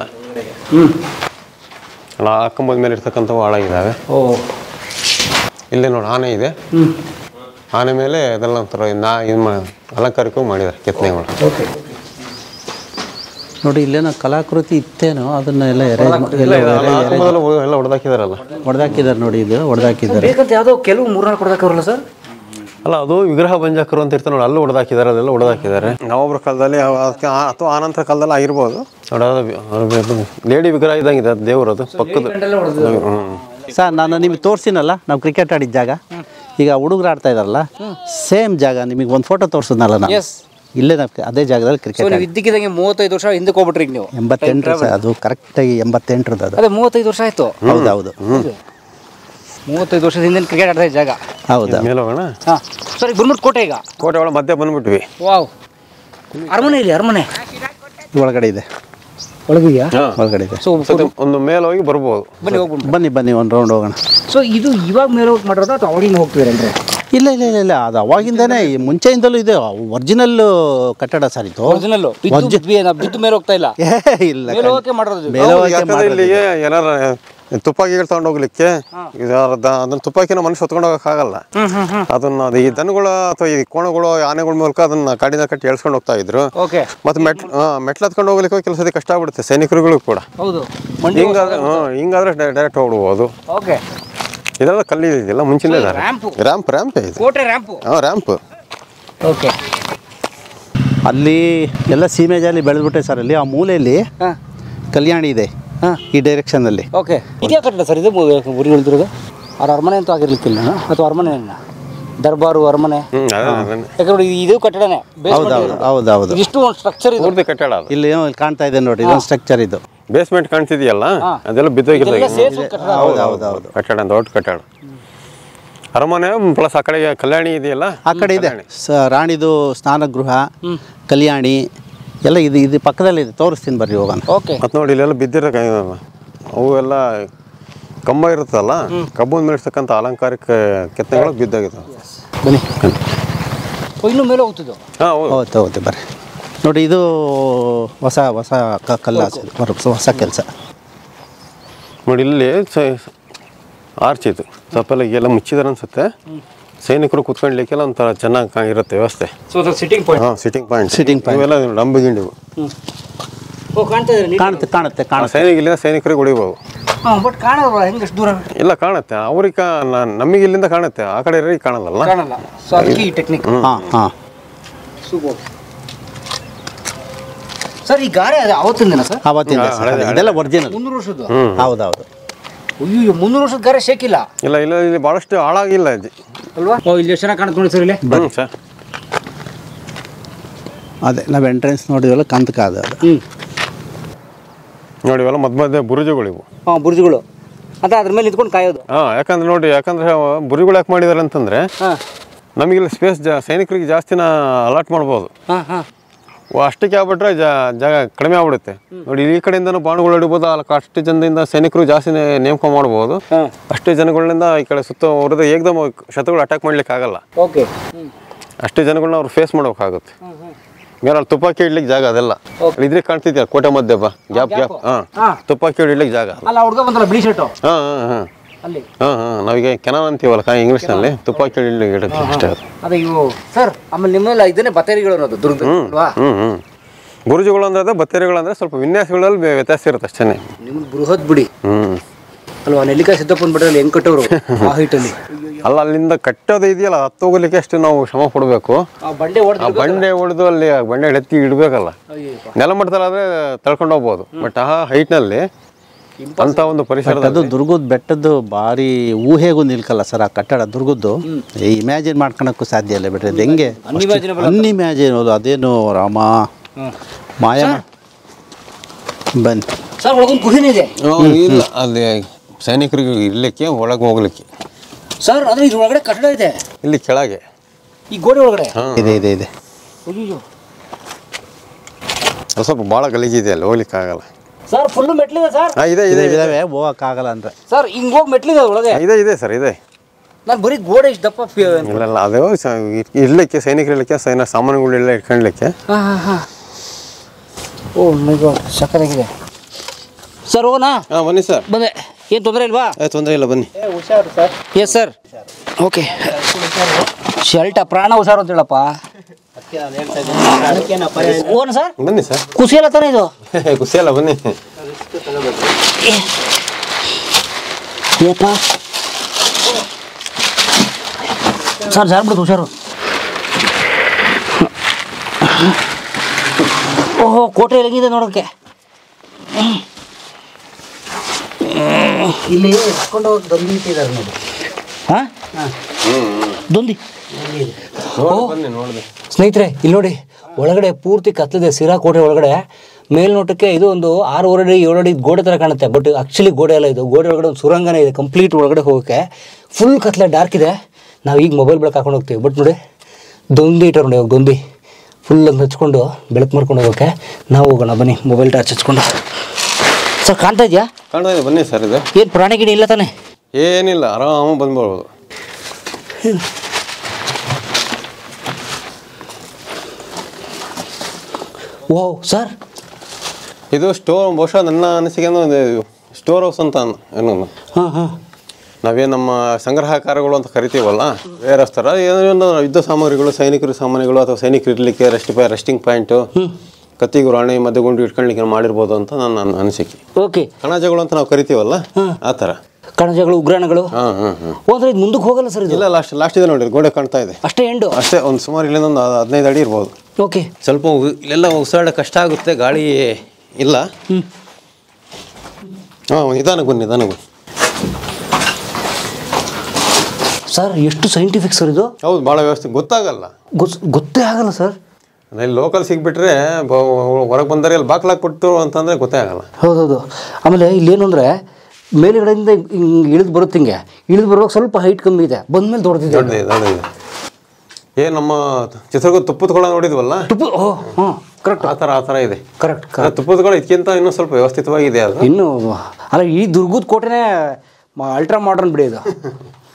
ಕಂಬದ ಮೇಲೆ ಇರ್ತಕ್ಕಂಥವು ಹಾಳಾಗಿದ್ದಾವೆ. ಇಲ್ಲೇ ನೋಡಿ, ಆನೆ ಇದೆ. ಆನೆ ಮೇಲೆ ಅದೆಲ್ಲ ಒಂಥರ ಅಲಂಕಾರಿಕವಾಗಿ ಮಾಡಿದ್ದಾರೆ ಕೆತ್ತನೆಗಳು. ನೋಡಿ, ಇಲ್ಲೇನೋ ಕಲಾಕೃತಿ ಇತ್ತೇನೋ, ಅದನ್ನೆಲ್ಲ ಹೊಡೆದಾಕಿದಾರಲ್ಲ. ಹೊಡೆದಾಕಿದ್ದಾರೆ ನೋಡಿ. ಇದು ಹೊಡೆದಾಕಿದ್ದಾರೆ. ಯಾವುದೋ ಕೆಲವು 3-4 ಹೊಡೆದಾಕವ್ರಲ್ಲ ಸರ್. ಅಲ್ಲ ಅದು ವಿಗ್ರಹ ಭಂಜಕರು ಅಂತ ಇರ್ತಾರೆ ನೋಡಿ, ಅಲ್ಲೂ ಹೊಡೆದಾಕಿದ್ದಾರೆ, ಅದೆಲ್ಲ ಹೊಡೆದಾಕಿದ್ದಾರೆ. ನವಾಬ್ರ ಕಾಲದಲ್ಲಿ ಅಥವಾ ಆನಂತರ ಕಾಲದಲ್ಲಿ ಆಗಿರ್ಬೋದು. ಲೇಡಿ ವಿಗ್ರಹ ಇದ್ದಂಗಿದೆ ಅದು ದೇವರದು ಪಕ್ಕದ. ಸರ್ ನಾನು ನಿಮಗೆ ತೋರಿಸಿನಲ್ಲ ನಾವು ಕ್ರಿಕೆಟ್ ಆಡಿದ ಜಾಗ, ಈಗ ಹುಡುಗರು ಆಡ್ತಾ ಇದಾರಲ್ಲ ಸೇಮ್ ಜಾಗ, ನಿಮಗೆ ಒಂದು ಫೋಟೋ ತೋರಿಸಿದ್ನಲ್ಲ ನಾನು, ಇಲ್ಲೇ ಅದೇ ಜಾಗದಲ್ಲಿ ಕ್ರಿಕೆಟ್. ಇದ್ದಕ್ಕಿದ್ದಂಗೆ 35 ವರ್ಷ ಹಿಂದಕ್ಕೆ ಹೋಗ್ಬಿಟ್ರಿ ನೀವು. 88 ಸರ್, ಅದು ಕರೆಕ್ಟಾಗಿ 88 ಅದು. ಅದೇ 35 ವರ್ಷ ಆಯ್ತು. ಹೌದೌದು, 35 ವರ್ಷದ ಹಿಂದೆ ಕ್ರಿಕೆಟ್ ಆಡ್ತಾ ಜಾಗ. ಹೌದಾ? ಮೇಲೆ ಹೋಗೋಣ. ಹಾಂ ಸರಿ, ಬಂದ್ಬಿಟ್ಟು ಕೋಟೆ. ಈಗ ಕೋಟೆ ಒಳಗೆ ಮಧ್ಯೆ ಬಂದ್ಬಿಟ್ವಿ. ವಾವ್, ಅರಮನೆ ಇಲ್ಲಿ, ಅರಮನೆ ಒಳಗಡೆ ಇದೆ, ಒಳಗಿದೆಯಾ? ಒಳಗಡೆ ಇದೆ. ಸೊ ಒಂದು ಮೇಲೆ ಹೋಗಿ ಬರ್ಬೋದು. ಬನ್ನಿ ಹೋಗ್ಬಿಟ್ಟು ಬನ್ನಿ ಒಂದು ರೌಂಡ್ ಹೋಗೋಣ. ಸೊ ಇದು ಇವಾಗ ಮೇಲೆ ಹೋಗಿ ಮಾಡೋದು ಅಥವಾ ಅವಾಗಿಂದ ಹೋಗ್ತಿದ್ದೀರೇನ್ರಿ? ಇಲ್ಲ ಇಲ್ಲ ಇಲ್ಲ ಇಲ್ಲ, ಅದು ಅವಾಗಿಂದಾನೇ ಮುಂಚೆಯಿಂದಲೂ ಇದೆ. ಒರಿಜಿನಲ್ ಕಟ್ಟಡ ಸರ್ ಇದು. ಒರಿಜಿನಲ್ ಬಿದ್ದು ಮೇಲೆ ಹೋಗ್ತಾ ಇಲ್ಲ. ಇಲ್ಲ, ಮೇಲೆ ಹೋಗಕ್ಕೆ ಮಾಡೋದು. ಮೇಲೆ ಹೋಗಕ್ಕೆ ಇಲ್ಲಿಗೆ ಏನಾರ ತುಪ್ಪಾಕಿಗಳು ತಗೊಂಡು ಹೋಗ್ಲಿಕ್ಕೆ ಅದನ್ನ ತುಪ್ಪಾಕಿನ ಮನುಷ್ಯ ಹೊತ್ಕೊಂಡು ಹೋಗಕ್ಕಾಗಲ್ಲ. ಅದನ್ನ ಈ ದನಗಳು ಅಥವಾ ಈ ಕೋಣಗಳು ಆನೆಗಳ ಮೂಲಕ ಅದನ್ನ ಕಾಡಿನ ಕಟ್ಟಿ ಎಳ್ಸ್ಕೊಂಡು ಹೋಗ್ತಾ ಇದ್ರು. ಮತ್ತೆ ಮೆಟ್ಲು ಹತ್ಕೊಂಡು ಹೋಗ್ಲಿಕ್ಕೆ ಕೆಲಸದ ಕಷ್ಟ ಆಗ್ಬಿಡುತ್ತೆ ಸೈನಿಕರುಗಳು ಕೂಡ. ಹಿಂಗಾದ್ರೆ ಡೈರೆಕ್ಟ್ ಹೋಗ್ಬಿಡ್ಬೋದು. ಇದೆಲ್ಲ ಕಲ್ಲಿ ಇದೆಯಲ್ಲ ಮುಂಚಿನ ರ್ಯಾಂಪ್ ರ್ಯಾಂಪ್. ಅಲ್ಲಿ ಎಲ್ಲ ಸೀಮೆ ಜಾಲಿ ಬೆಳೆದ್ಬಿಟ್ಟೆ ಸರ್. ಅಲ್ಲಿ ಆ ಮೂಲೆಯಲ್ಲಿ ಕಲ್ಯಾಣಿ ಇದೆ ಈ ಡೈರೆಕ್ಷನ್ ಅಲ್ಲಿ. ಓಕೆ, ಇದೇ ಕಟ್ಟಡ ಸರ್ ಇದು ಊರಿಗೆ ಉಳಿದಿರೋದು. ಅವ್ರ ಅರಮನೆ ಅಂತೂ ಆಗಿರ್ಲಿಕ್ಕಿಲ್ಲ ಅಥವಾ ಅರಮನೆ ದರ್ಬಾರು ಅರಮನೆ, ಯಾಕಂದ್ರೆ ಇದು ಕಟ್ಟಡನೇ. ಹೌದೌದು, ಇಷ್ಟು ಒಂದು ಸ್ಟ್ರಕ್ಚರ್ ಇದೆ ಕಟ್ಟಡ. ಇಲ್ಲಿ ಕಾಣ್ತಾ ಇದೆ ನೋಡಿ, ಇದೊಂದು ಸ್ಟ್ರಕ್ಚರ್ ಇದು. ಬೇಸ್ಮೆಂಟ್ ಕಾಣ್ತಿದೆಯಲ್ಲ ಅದೆಲ್ಲ ಬಿದ್ದೋಗಿದೆ. ಹೌದೌದು, ಕಟ್ಟಡ ದೊಡ್ಡ ಕಟ್ಟಡ. ಅರಮನೆ ಪ್ಲಸ್ ಆ ಕಡೆ ಕಲ್ಯಾಣಿ ಇದೆಯಲ್ಲ, ಆ ಕಡೆ ಇದೆ ರಾಣಿದು ಸ್ನಾನಗೃಹ, ಕಲ್ಯಾಣಿ ಎಲ್ಲ ಇದು ಪಕ್ಕದಲ್ಲಿದೆ. ತೋರಿಸ್ತೀನಿ ಬರ್ರಿ ಹೋಗೋಣ. ಮತ್ತೆ ನೋಡಿ ಇಲ್ಲೆಲ್ಲ ಬಿದ್ದಿರೋ ಅವು ಎಲ್ಲ ಕಂಬ ಇರುತ್ತಲ್ಲ, ಕಬ್ಬು ಮೇಡಿಸ್ತಕ್ಕಂಥ ಅಲಂಕಾರಿಕ ಕೆತ್ತನೆಗಳು ಬಿದ್ದಾಗಿದ್ದಾವೆ. ಬನ್ನಿ, ಇನ್ನು ಮೇಲೆ ಹೋಗ್ತಿದ್ದು. ಹೌದು ಬರ್ರಿ ನೋಡಿ, ಇದು ಹೊಸ ಕಲ್ಲ, ಹೊಸ ಕೆಲಸ ನೋಡಿ. ಇಲ್ಲಿ ಆರ್ಚ್ ಇದು ಸ್ವಲ್ಪ ಎಲ್ಲ ಮುಚ್ಚಿದಾರೆ ಅನ್ಸುತ್ತೆ. ಸೈನಿಕರು ಕುತ್ಕೊಂಡ್ಲಿಕ್ಕೆಲ್ಲ ಒಂಥರ ಚೆನ್ನಾಗಿ ಇರುತ್ತೆ ವ್ಯವಸ್ಥೆ. ಸಿಟ್ಟಿಂಗ್ ಪಾಯಿಂಟ್ ಇವೆಲ್ಲ ಡಂಬಗಿಂಡಿವು ಕಾಣುತ್ತೆ. ಸೈನಿಕ ಇಲ್ಲಿಂದ ಸೈನಿಕರಿಗೆ ಹೊಡಿಬೋದು. ಇಲ್ಲ ಕಾಣುತ್ತೆ, ಅವ್ರಿಗೆ ನಮಗೆ ಇಲ್ಲಿಂದ ಕಾಣುತ್ತೆ, ಆ ಕಡೆ ಇರೋರಿಗೆ ಕಾಣಲ್ಲ. ಸರ್ ಈ ಗಾರೆ ಅವತ್ತಿಂದ ಸರ್? ಅವತ್ತಿಂದ ಇದೆಲ್ಲ ಒರಿಜಿನಲ್. 300 ವರ್ಷದ್ದು? ಹೌದೌದು. ಅಯ್ಯೋ, 300 ವರ್ಷದ ಗಾರೆ ಶೇಕಿಲ್ಲ. ಇಲ್ಲ ಇಲ್ಲಿ ಭಾಳಷ್ಟು ಹಾಳಾಗಿಲ್ಲ ಅಲ್ವಾ? ಇಲ್ಲಿ ಎಷ್ಟು ಚೆನ್ನಾಗಿ ಕಾಣುತ್ತೆ ನೋಡಿ ಸರ್. ಇಲ್ಲಿ ಬನ್ನಿ ಸರ್. ಅದೇ ನಾವು ಎಂಟ್ರೆನ್ಸ್ ನೋಡಿದ್ವಲ್ಲ, ಕಂತಕ ಅದು. ನೋಡಿ ಇವೆಲ್ಲ ಮಧ್ಯ ಬುರುಜುಗಳಿವು. ಬುರುಜುಗಳು ಅಂತ ಅದ್ರ ಮೇಲೆ ನಿಂತ್ಕೊಂಡು ಕಾಯೋದು. ಯಾಕಂದ್ರೆ ಬುರುಜುಗಳು ಯಾಕೆ ಮಾಡಿದಾರೆ ಅಂತಂದ್ರೆ ನಮಗಿಲ್ಲಿ ಸ್ಪೇಸ್ ಸೈನಿಕರಿಗೆ ಜಾಸ್ತಿನ ಅಲಾಟ್ ಮಾಡ್ಬೋದು. ಅಷ್ಟಕ್ಕೆ ಆಗ್ಬಿಟ್ರೆ ಜಾಗ ಕಡಿಮೆ ಆಗ್ಬಿಡುತ್ತೆ. ನೋಡಿ ಈ ಕಡೆಯಿಂದನೂ ಬಾಣಗಳು ಹಿಡಿಬೋದು, ಅಷ್ಟು ಜನದಿಂದ ಸೈನಿಕರು ಜಾಸ್ತಿ ನೇಮಕ ಮಾಡ್ಬೋದು. ಅಷ್ಟೇ ಜನಗಳಿಂದ ಈ ಕಡೆ ಸುತ್ತ ಹೊರದು ಏಕದಮ್ ಶತ್ರುಗಳು ಅಟ್ಯಾಕ್ ಮಾಡ್ಲಿಕ್ಕೆ ಆಗಲ್ಲ. ಅಷ್ಟೇ ಜನಗಳನ್ನ ಅವ್ರು ಫೇಸ್ ಮಾಡ್ಬೇಕಾಗುತ್ತೆ. ಮೇಲೆ ಅಲ್ಲಿ ತುಪ್ಪಾಕಿ ಇಡ್ಲಿಕ್ಕೆ ಜಾಗ ಅದೆಲ್ಲ ಇದ್ರೆ ಕಾಣ್ತಿದ್ಯಾ ಕೋಟೆ ಮಧ್ಯೆ ಗ್ಯಾಪ್ ತುಪ್ಪಾಕಿ ಇಡ್ಲಿಕ್ಕೆ ಜಾಗ. ನಾವೀಗ ಕೆನಾನ್ ಅಂತೀವಲ್ಲ ಇಂಗ್ಲೀಷ್ನಲ್ಲಿ, ತುಪ್ಪಾಕಿ ಇಡ್ಲಿಕ್ಕೆ ಅಷ್ಟೇ ಸರ್. ಆಮೇಲೆ ನಿಮ್ಮೆಲ್ಲ ಇದನ್ನೇ ಬತ್ತೇರಿಗಳು ಅನ್ನೋದು ಬುರುಜುಗಳು ಅಂದ್ರೆ ಬತ್ತೇರಿಗಳು ಅಂದ್ರೆ ಸ್ವಲ್ಪ ವಿನ್ಯಾಸಗಳಲ್ಲಿ ವ್ಯತ್ಯಾಸ ಇರುತ್ತೆ ಅಷ್ಟೇ. ನಿಮ್ಗೆ ಬೃಹತ್ ಬಿಡಿ ಅಲ್ವಾ? ನೆಲ್ಲಿಕಾಯಿ ಸಿದ್ದಪ್ಪನ ಬಿಡಲ್ಲಿ ಹೆಂಗ್ ಕಟ್ಟೋರು ಆ ಹೈಟಲ್ಲಿ. ಅಲ್ಲ ಅಲ್ಲಿಂದ ಕಟ್ಟೋದು ಇದೆಯಲ್ಲ, ಹತ್ತೋಗ್ಲಿಕ್ಕೆ ಅಷ್ಟು ನಾವು ಶ್ರಮ ಪಡಬೇಕು. ಬಂಡೆ ಹೊಡೆದು ಅಲ್ಲಿ ಬಂಡೆ ಎತ್ತಿ ಇಡಬೇಕಲ್ಲ. ನೆಲಮಟ್ಟದಲ್ಲಾದ್ರೆ ತಳ್ಕೊಂಡು ಹೋಗ್ಬೋದು, ಬಟ್ ಆ ಹೈಟ್ನಲ್ಲಿ ಅಂತ ಒಂದು ಪರಿಸರ. ಅದು ದುರ್ಗದ ಬೆಟ್ಟದ್ದು ಭಾರಿ ಊಹೆಗೂ ನಿಲ್ಕಲ್ಲ ಸರ್ ಆ ಕಟ್ಟಡ. ದುರ್ಗದ್ದು ಇಮ್ಯಾಜಿನ್ ಮಾಡ್ಕೊಳಕ್ಕೂ ಸಾಧ್ಯ ಇಲ್ಲ ಬಿಟ್ರೆ. ಅದು ಹೆಂಗೆ ಅನ್ಇಮ್ಯಾಜಿನ್, ಅದೇನು ರಾಮ ಮಾಯಾ. ಬನ್ನಿ ಸರ್, ಒಳಗೊಂದು ಗುಹೆನೇ ಇದೆ. ಇಲ್ಲ ಅಲ್ಲಿ ಸೈನಿಕರಿಗೆ ಇರ್ಲಿಕ್ಕೆ ಒಳಗೆ ಹೋಗ್ಲಿಕ್ಕೆ ಸರ್. ಅದ್ರ ಇದ್ರ ಒಳಗಡೆ ಕಟ್ಟಡ ಇದೆ, ಇಲ್ಲಿ ಕೆಳಗೆ ಈ ಗೋಡೆ ಒಳಗಡೆ ಇದೆ. ಸ್ವಲ್ಪ ಭಾಳ ಗಲೀಜಿದೆ, ಅಲ್ಲಿ ಹೋಗ್ಲಿಕ್ಕೆ ಆಗಲ್ಲ ಸರ್. Full ಮೆಟ್ಲಿದೆ sir. ಇದಾವೆ, ಹೋಗಕ್ಕಾಗಲ್ಲ ಅಂದ್ರೆ ಸರ್. ಹಿಂಗ್ ಹೋಗಿ ಮೆಟ್ಲಿದೆ ಒಳಗೆ. ಇದೆ ಸರ್, ಇದೆ. ನಾನು ಬರೀ ಗೋಡೆ ಇಷ್ಟು ದಪ್ಪ. ಇಲ್ಲ ಅದು ಇರ್ಲಿಕ್ಕೆ ಸೈನಿಕರು ಇರ್ಲಿಕ್ಕೆ ಸಾಮಾನುಗಳೆಲ್ಲ ಇಟ್ಕೊಳ್ಲಿಕ್ಕೆ. ಓ ಮೈ ಗಾಡ್, ಸಕ್ಕತ್ತಾಗಿದೆ ಸರ್. ಹೋಗೋಣ? ಬನ್ನಿ ಸರ್. ಬಂದೆ. ಏನು ತೊಂದರೆ ಇಲ್ವಾ? ತೊಂದರೆ ಇಲ್ಲ, ಬನ್ನಿ. ಹುಷಾರು sir. Yes sir. Okay. Shirt ಪ್ರಾಣ ಹುಷಾರು ಅಂತ ಹೇಳಪ್ಪ. Own sir. ಬನ್ನಿ ಸರ್. ಖುಷಿ ಅಲ್ಲ ತಾನೇ ಇದು? ಖುಷಿ ಅಲ್ಲ, ಬನ್ನಿ. ಸರ್ ಜಾರ್ಬಿಡ್ತು ಹುಷಾರು. ಓಹೋ ಕೋಟೆ ಹೆಂಗಿದೆ ನೋಡೋಕ್ಕೆ. ಇಲ್ಲಿ ಹಾಕೊಂಡು ಹೋಗಿ ದೊಂದಿ ಇಟ್ಟಿದ್ದಾರೆ ನೋಡಿ. ಹಾಂ ದೊಂದಿ ಬನ್ನಿ ನೋಡಿದೆ ಸ್ನೇಹಿತರೆ. ಇಲ್ಲಿ ನೋಡಿ ಒಳಗಡೆ ಪೂರ್ತಿ ಕತ್ತಲಿದೆ ಸಿರಾ ಕೋಟೆ ಒಳಗಡೆ. ಮೇಲ್ನೋಟಕ್ಕೆ ಇದು ಒಂದು 6 ಅಡಿ 7 ಅಡಿ ಗೋಡೆ ಥರ ಕಾಣುತ್ತೆ, ಬಟ್ ಆ್ಯಕ್ಚುಲಿ ಗೋಡೆ ಎಲ್ಲ ಇದು. ಗೋಡೆ ಒಳಗಡೆ ಒಂದು ಸುರಂಗನೇ ಇದೆ ಕಂಪ್ಲೀಟ್. ಒಳಗಡೆ ಹೋಗೋಕ್ಕೆ ಫುಲ್ ಕತ್ಲೆ ಡಾರ್ಕ್ ಇದೆ. ನಾವು ಈಗ ಮೊಬೈಲ್ ಬೆಳಕು ಹಾಕೊಂಡು ಹೋಗ್ತೀವಿ, ಬಟ್ ನೋಡಿ ದೊಂದಿ ಇಟ್ಟಾರೆ ನೋಡಿ. ದೊಂದಿ ಫುಲ್ ಒಂದು ಹಚ್ಕೊಂಡು ಬೆಳಕು ಮಾಡ್ಕೊಂಡು ಹೋಗೋಕ್ಕೆ ನಾವು ಹೋಗೋಣ ಬನ್ನಿ. ಮೊಬೈಲ್ ಟಾರ್ಚ್ ಹಚ್ಕೊಂಡು. ಸರ್ ಕಾಣ್ತಾ ಇದೆಯಾ? ಕಾಣ್ತಾ ಇದೆ ಬನ್ನಿ ಸರ್. ಇದು ಏನು ಪ್ರಾಣಿ ಗಿಡ ಇಲ್ಲ ತಾನೆ? ಏನಿಲ್ಲ, ಆರಾಮಾಗಿ ಬಂದ್ಬಿಡ್ಬೋದು. ಓಹ್ ಸರ್ ಇದು ಸ್ಟೋರ್, ಬಹುಶಃ ನನ್ನ ಅನಿಸಿಕೆ ಸ್ಟೋರ್ ಹೌಸ್ ಅಂತ ಏನು. ಹಾಂ ಹಾಂ ನಾವೇನು ನಮ್ಮ ಸಂಗ್ರಹಕಾರಗಳು ಅಂತ ಕರಿತೀವಲ್ಲ, ಬೇರೆ ಥರ ಏನೋ ಯುದ್ಧ ಸಾಮಗ್ರಿಗಳು, ಸೈನಿಕರ ಸಾಮಾನುಗಳು ಅಥವಾ ಸೈನಿಕರು ಇರಲಿಕ್ಕೆ ರೆಸ್ಟಿಂಗ್ ಪಾಯಿಂಟು, ಕತ್ತಿ ಗುರಾಣಿ ಮಧ್ಯಗುಂಡು ಇಟ್ಕೊಳ್ಳಿಕ್ಕೆ ಮಾಡಿರ್ಬೋದು ಅಂತ ನನ್ನ ಅನಿಸಿಕೆ. ಓಕೆ. ಕಣಜಗಳು ಅಂತ ನಾವು ಕರಿತೀವಲ್ಲ ಆ ಥರ ಕಣಜಗಳು, ಉಗ್ರಾಣಗಳು. ಹೋದ್ರೆ ಇದು ಮುಂದಕ್ಕೆ ಹೋಗಲ್ಲ ಸರ್? ಇದು ಇಲ್ಲ, ಲಾಸ್ಟ್ ಇದೆ ನೋಡಿ, ಗೋಡೆ ಕಾಣ್ತಾ ಇದೆ ಅಷ್ಟೇ ಎಂಡು ಅಷ್ಟೇ. ಒಂದು ಸುಮಾರು ಇಲ್ಲಿಂದ ಒಂದು 15 ಅಡಿ ಇರ್ಬೋದು. ಓಕೆ. ಸ್ವಲ್ಪ ಇಲ್ಲೆಲ್ಲ ಉಸಿರಾಡ ಕಷ್ಟ ಆಗುತ್ತೆ, ಗಾಳಿ ಇಲ್ಲ. ಹಾಂ ನಿಧಾನಕ್ಕೆ ಬನ್ನಿ, ನಿಧಾನಕ್ಕೆ ಬನ್ನಿ ಸರ್. ಎಷ್ಟು ಸೈಂಟಿಫಿಕ್ ಸರ್ ಇದು. ಹೌದು, ಭಾಳ ವ್ಯವಸ್ಥೆ ಗೊತ್ತಾಗಲ್ಲ, ಗೊತ್ತೇ ಆಗಲ್ಲ ಸರ್. ಇಲ್ಲಿ ಲೋಕಲ್ ಸಿಗ್ಬಿಟ್ರೆ ಹೊರಗೆ ಬಂದರೆ ಇಲ್ಲಿ ಬಾಕ್ಲಾಕ್ಬಿಟ್ಟು ಅಂತಂದರೆ ಗೊತ್ತೇ ಆಗಲ್ಲ. ಹೌದೌದು. ಆಮೇಲೆ ಇಲ್ಲೇನು ಅಂದರೆ ಮೇಲುಗಡೆಯಿಂದ ಹಿಂಗೆ ಇಳಿದು ಬರುತ್ತೆ. ಹಿಂಗೆ ಇಳಿದು ಬರುವಾಗ ಸ್ವಲ್ಪ ಹೈಟ್ ಕಮ್ಮಿ ಇದೆ, ಬಂದ್ಮೇಲೆ ದೊಡ್ಡದಿದೆ. ದೊಡ್ಡದಿದೆ. ಏನು ನಮ್ಮ ಚಿತ್ರದುರ್ಗ ತುಪ್ಪದ ಕೊಳ ನೋಡಿದ್ವಲ್ಲ, ಹಾಂ ಕರೆಕ್ಟ್, ಆ ಥರ ಇದೆ. ಕರೆಕ್ಟ್. ತುಪ್ಪದ ಕೊಳ ಇದಕ್ಕಿಂತ ಇನ್ನೂ ಸ್ವಲ್ಪ ವ್ಯವಸ್ಥಿತವಾಗಿದೆ ಅದು. ಇನ್ನು ಅಲ್ಲ, ಈ ದುರ್ಗದ ಕೋಟೆನೇ ಅಲ್ಟ್ರಾ ಮಾಡರ್ನ್ ಬಿಡಿ, ಇದು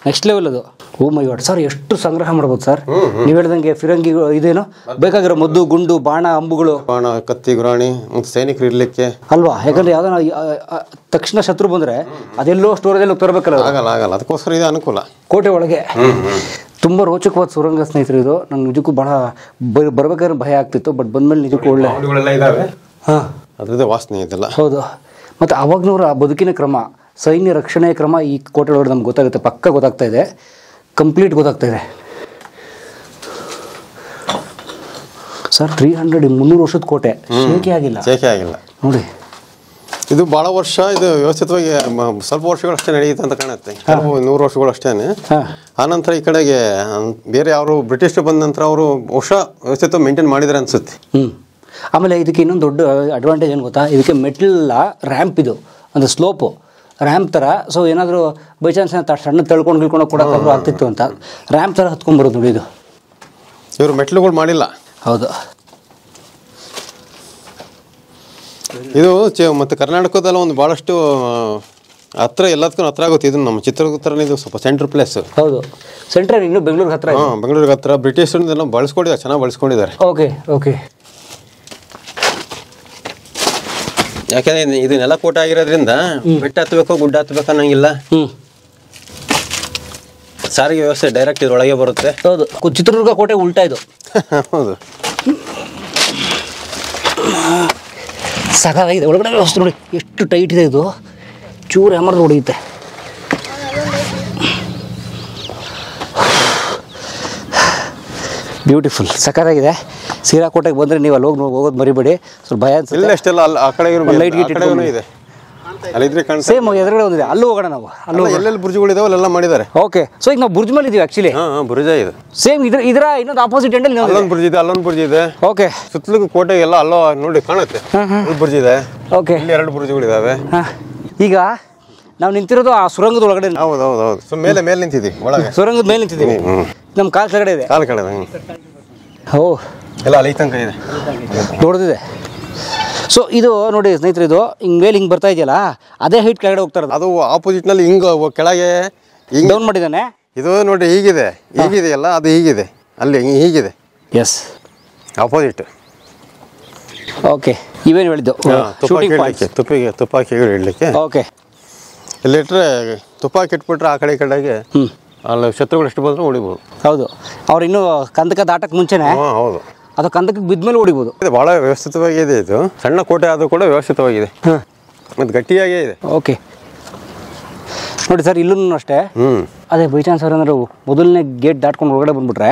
ನೆಕ್ಸ್ಟ್ ಲೆವೆಲ್ ಅದು. ಓ ಮೈ ಗಾಡ್ ಸರ್, ಎಷ್ಟು ಸಂಗ್ರಹ ಮಾಡ್ಬೋದು ಸರ್. ನೀವು ಹೇಳ್ದಂಗೆ ಫಿರಂಗಿಗಳು ಇದೇನು ಬೇಕಾಗಿರೋ ಮದ್ದು, ಗುಂಡು, ಬಾಣ, ಅಂಬುಗಳು, ಬಾಣ, ಕತ್ತಿ, ಗುರಾಣಿ ಮತ್ತು ಸೈನಿಕರು ಇರಲಿಕ್ಕೆ ಅಲ್ವಾ. ಯಾಕಂದ್ರೆ ಯಾವ್ದಾನ ತಕ್ಷಣ ಶತ್ರು ಬಂದರೆ ಅದೆಲ್ಲೋ ಸ್ಟೋರೇಜಲ್ಲಿ ತರಬೇಕಲ್ಲ, ಆಗಲ್ಲ. ಅದಕ್ಕೋಸ್ಕರ ಇದೆ ಅನುಕೂಲ. ಕೋಟೆ ಒಳಗೆ ತುಂಬ ರೋಚಕವಾದ ಸುರಂಗ ಸ್ನೇಹಿತರು ಇದು. ನಂಗೆ ನಿಜಕ್ಕೂ ಭಾಳ ಬರ್ಬೇಕಾದ್ರೆ ಭಯ ಆಗ್ತಿತ್ತು, ಬಟ್ ಬಂದ್ಮೇಲೆ ನಿಜಕ್ಕೂ ಒಳ್ಳೆ ಇದಾವೆ. ಹಾಂ, ಅದ್ರದ್ದೇ ವಾಸನೆ ಇದೆಲ್ಲ. ಹೌದು. ಮತ್ತು ಅವಾಗ್ನವ್ರ ಬದುಕಿನ ಕ್ರಮ, ಸೈನ್ಯ ರಕ್ಷಣೆಯ ಕ್ರಮ ಈ ಕೋಟೆ ಒಳಗಡೆ ನಮ್ಗೆ ಗೊತ್ತಾಗುತ್ತೆ, ಪಕ್ಕ ಗೊತ್ತಾಗ್ತಾ ಇದೆ, ಕಂಪ್ಲೀಟ್ ಗೊತ್ತಾಗ್ತಾ ಇದೆ ಸರ್. 300 ವರ್ಷದ ಕೋಟೆ, ಶೇಕೆ ಆಗಿಲ್ಲ ನೋಡಿ. ಇದು ಭಾಳ ವರ್ಷ, ಇದು ವ್ಯವಸ್ಥಿತವಾಗಿ ಸ್ವಲ್ಪ ವರ್ಷಗಳಷ್ಟೇ ನಡೆಯುತ್ತೆ ಅಂತ ಕಾಣುತ್ತೆ. 100 ವರ್ಷಗಳು ಅಷ್ಟೇ. ಆನಂತರ ಈ ಕಡೆಗೆ ಬೇರೆ ಯಾರು ಬ್ರಿಟಿಷರು ಬಂದ ನಂತರ ಅವರು ವರ್ಷ ವ್ಯವಸ್ಥಿತ ಮೇಂಟೈನ್ ಮಾಡಿದ್ದಾರೆ ಅನ್ಸುತ್ತೆ. ಆಮೇಲೆ ಇದಕ್ಕೆ ಇನ್ನೊಂದು ದೊಡ್ಡ ಅಡ್ವಾಂಟೇಜ್ ಏನು ಗೊತ್ತಾ, ಇದಕ್ಕೆ ಮೆಟ್ಲಿಲ್ಲ, ರ್ಯಾಂಪ್ ಇದು, ಅಂದರೆ ಸ್ಲೋಪು ರ್ಯಾಂಪ್ ಥರ. ಸೊ ಏನಾದರೂ ಬೈ ಚಾನ್ಸ್ ಸಣ್ಣ ತಳ್ಕೊಂಡು ಕೊಡೋಕ್ಕಾದ್ರೂ ಆಗ್ತಿತ್ತು ಅಂತ ರ್ಯಾಂಪ್ ಥರ ಹತ್ಕೊಂಡ್ಬರೋದು ನೋಡಿ ಇದು. ಇವರು ಮೆಟ್ಲುಗಳು ಮಾಡಿಲ್ಲ. ಹೌದು. ಇದು ಮತ್ತು ಕರ್ನಾಟಕದಲ್ಲ ಒಂದು ಭಾಳಷ್ಟು ಹತ್ರ, ಎಲ್ಲದಕ್ಕೂ ಹತ್ರ ಆಗುತ್ತೆ. ಇದು ನಮ್ಮ ಚಿತ್ರದುರ್ಗ ಥರ ಇದು ಸ್ವಲ್ಪ ಸೆಂಟ್ರ್ ಪ್ಲೇಸ್. ಹೌದು, ಸೆಂಟ್ರಲ್ ಇನ್ನು ಬೆಂಗಳೂರಿಗೆ ಹತ್ರ. ಹಾಂ, ಬೆಂಗಳೂರಿಗೆ ಹತ್ರ. ಬ್ರಿಟಿಷರನ್ನೆಲ್ಲ ಬಳಸ್ಕೊಂಡಿದ್ದಾರೆ, ಚೆನ್ನಾಗಿ ಬಳಸ್ಕೊಂಡಿದ್ದಾರೆ. Okay okay. ಯಾಕೆಂದರೆ ಇದು ನೆಲಕೋಟೆ ಆಗಿರೋದ್ರಿಂದ ಬೆಟ್ಟ ಹತ್ತಬೇಕು, ಗುಡ್ಡ ಹತ್ತಬೇಕು ಅನ್ನೋಂಗಿಲ್ಲ. ಸಾರಿಗೆ ವ್ಯವಸ್ಥೆ ಡೈರೆಕ್ಟ್ ಇದರೊಳಗೆ ಬರುತ್ತೆ. ಹೌದು, ಚಿತ್ರದುರ್ಗ ಕೋಟೆ ಉಲ್ಟಾ ಇದು. ಹೌದು, ಸಾಕಾಗಿದೆ. ಒಳಗಡೆ ವ್ಯವಸ್ಥೆ ನೋಡಿ ಎಷ್ಟು ಟೈಟ್ ಇದೆ, ಇದು ಚೂರು ಹ್ಯಾಮರ್ ಹೊಡೆಯುತ್ತೆ. ಬ್ಯೂಟಿಫುಲ್, ಸಖತ್ತಾಗಿದೆ. ಸಿರಾ ಕೋಟೆಗೆ ಬಂದರೆ ನೀವು ಅಲ್ಲಿ ಹೋಗೋದು ಮರಿಬೇಡಿ, ಸ್ವಲ್ಪ ಭಯ ಇಲ್ಲ ಅಷ್ಟೆಲ್ಲ. ಅಲ್ಲಿ ಆ ಕಡೆ ಲೈಟ್ ಗಿಟ್ ಇದೆ, ಅಲ್ಲಿದ್ರೆ ಸೇಮ್ ಎದುರುಗಡೆ ಒಂದಿದೆ, ಅಲ್ಲೂ ಹೋಗೋಣ ನಾವು. ಅಲ್ಲೂ ಎಲ್ಲೆಲ್ಲಿ ಬುರ್ಜುಗಳಿದಾವೆ ಅಲ್ಲೆಲ್ಲ ಮಾಡಿದ್ದಾರೆ. ಓಕೆ. ಸೊ ಈಗ ನಾವು ಬುರ್ಜ್ ಮೇಲೆ ಇದೀವಿ ಆ್ಯಕ್ಚುಲಿ. ಹಾಂ, ಬುರ್ಜ ಇದೆ ಸೇಮ್ ಇದರ ಇನ್ನೊಂದು ಆಪೋಸಿಟ್ ಎಂಡಲ್ಲಿ ಅಲ್ಲೊಂದು ಬುರ್ಜ್ ಇದೆ, ಅಲ್ಲೊಂದು ಬುರ್ಜ್ ಇದೆ. ಓಕೆ. ಸುತ್ತಲೂ ಕೋಟೆಗೆಲ್ಲ ಅಲ್ಲೋ ನೋಡಿ ಕಾಣುತ್ತೆ, ಬುರ್ಜ್ ಇದೆ. ಓಕೆ, ಇಲ್ಲಿ 2 ಬುರ್ಜ್ಗಳಿದಾವೆ. ಹಾಂ, ಈಗ ನಾವು ನಿಂತಿರೋದು ಆ ಸುರಂಗದ ಒಳಗಡೆ. ಹೌದು. ಮೇಲೆ ನಿಂತಿದ್ದೀವಿ, ಒಳಗೆ ಸುರಂಗದ ಮೇಲೆ ನಿಂತಿದ್ದೀವಿ. ನಮ್ಮ ಕಾಲು ಕೆಳಗಡೆ ಇದೆ. ಕಾಲು ಕಡೆ ಓ, ಎಲ್ಲ ಅಲ್ಲಿ ತನಕ ಇದೆ, ದೊಡ್ಡದಿದೆ. ಸೊ ಇದು ನೋಡಿ ಸ್ನೇಹಿತರೆ, ಇದು ಹಿಂಗೆ ಮೇಲೆ ಹಿಂಗೆ ಬರ್ತಾ ಇದೆಯಲ್ಲ, ಅದೇ ಹೈಟ್ ಕೆಳಗಡೆ ಹೋಗ್ತಾ ಇರೋದು. ಅದು ಆಪೋಸಿಟ್ನಲ್ಲಿ ಹಿಂಗೆ ಕೆಳಗೆ ಹಿಂಗೆ ಡೌನ್ ಮಾಡಿದ್ದಾನೆ. ಇದು ನೋಡಿ ಹೀಗಿದೆಯಲ್ಲ, ಅದು ಹೀಗಿದೆ, ಅಲ್ಲಿ ಹೀಗಿದೆ. Yes, opposite. ಓಕೆ. ಇವೇನು ಹೇಳಿದ್ದು ತುಪ್ಪಾಕಿ ಇಡಲಿಕ್ಕೆ. ಓಕೆ. ಇಲ್ಲಿಟ್ರೆ ತುಪ್ಪಾಕಿ ಇಟ್ಬಿಟ್ರೆ ಆ ಕಡೆ ಈ ಕಡೆಗೆ ಅಲ್ಲಿ ಶತ್ರುಗಳು ಎಷ್ಟು ಬಂದರೂ ಹೊಡಿಬೋದು. ಹೌದು, ಅವ್ರು ಇನ್ನೂ ಕಂದಕ ದಾಟಕ್ಕೆ ಮುಂಚೆನೆ. ಹೌದು, ಅದು ಕಂದಕಕ್ಕೆ ಬಿದ್ಮೇಲೆ ಹೊಡಿಬೋದು. ಇದು ಭಾಳ ವ್ಯವಸ್ಥಿತವಾಗಿದೆ. ಇದು ಸಣ್ಣ ಕೋಟೆ ಆದರೂ ಕೂಡ ವ್ಯವಸ್ಥಿತವಾಗಿದೆ ಮತ್ತು ಗಟ್ಟಿಯಾಗೇ ಇದೆ. ಓಕೆ. ನೋಡಿ ಸರ್ ಇಲ್ಲೂ ಅಷ್ಟೇ ಅದೇ ಬೈ ಚಾನ್ಸ್ ಅವ್ರು ಅಂದ್ರೆ ಮೊದಲನೇ ಗೇಟ್ ದಾಟ್ಕೊಂಡು ಒಳಗಡೆ ಬಂದ್ಬಿಟ್ರೆ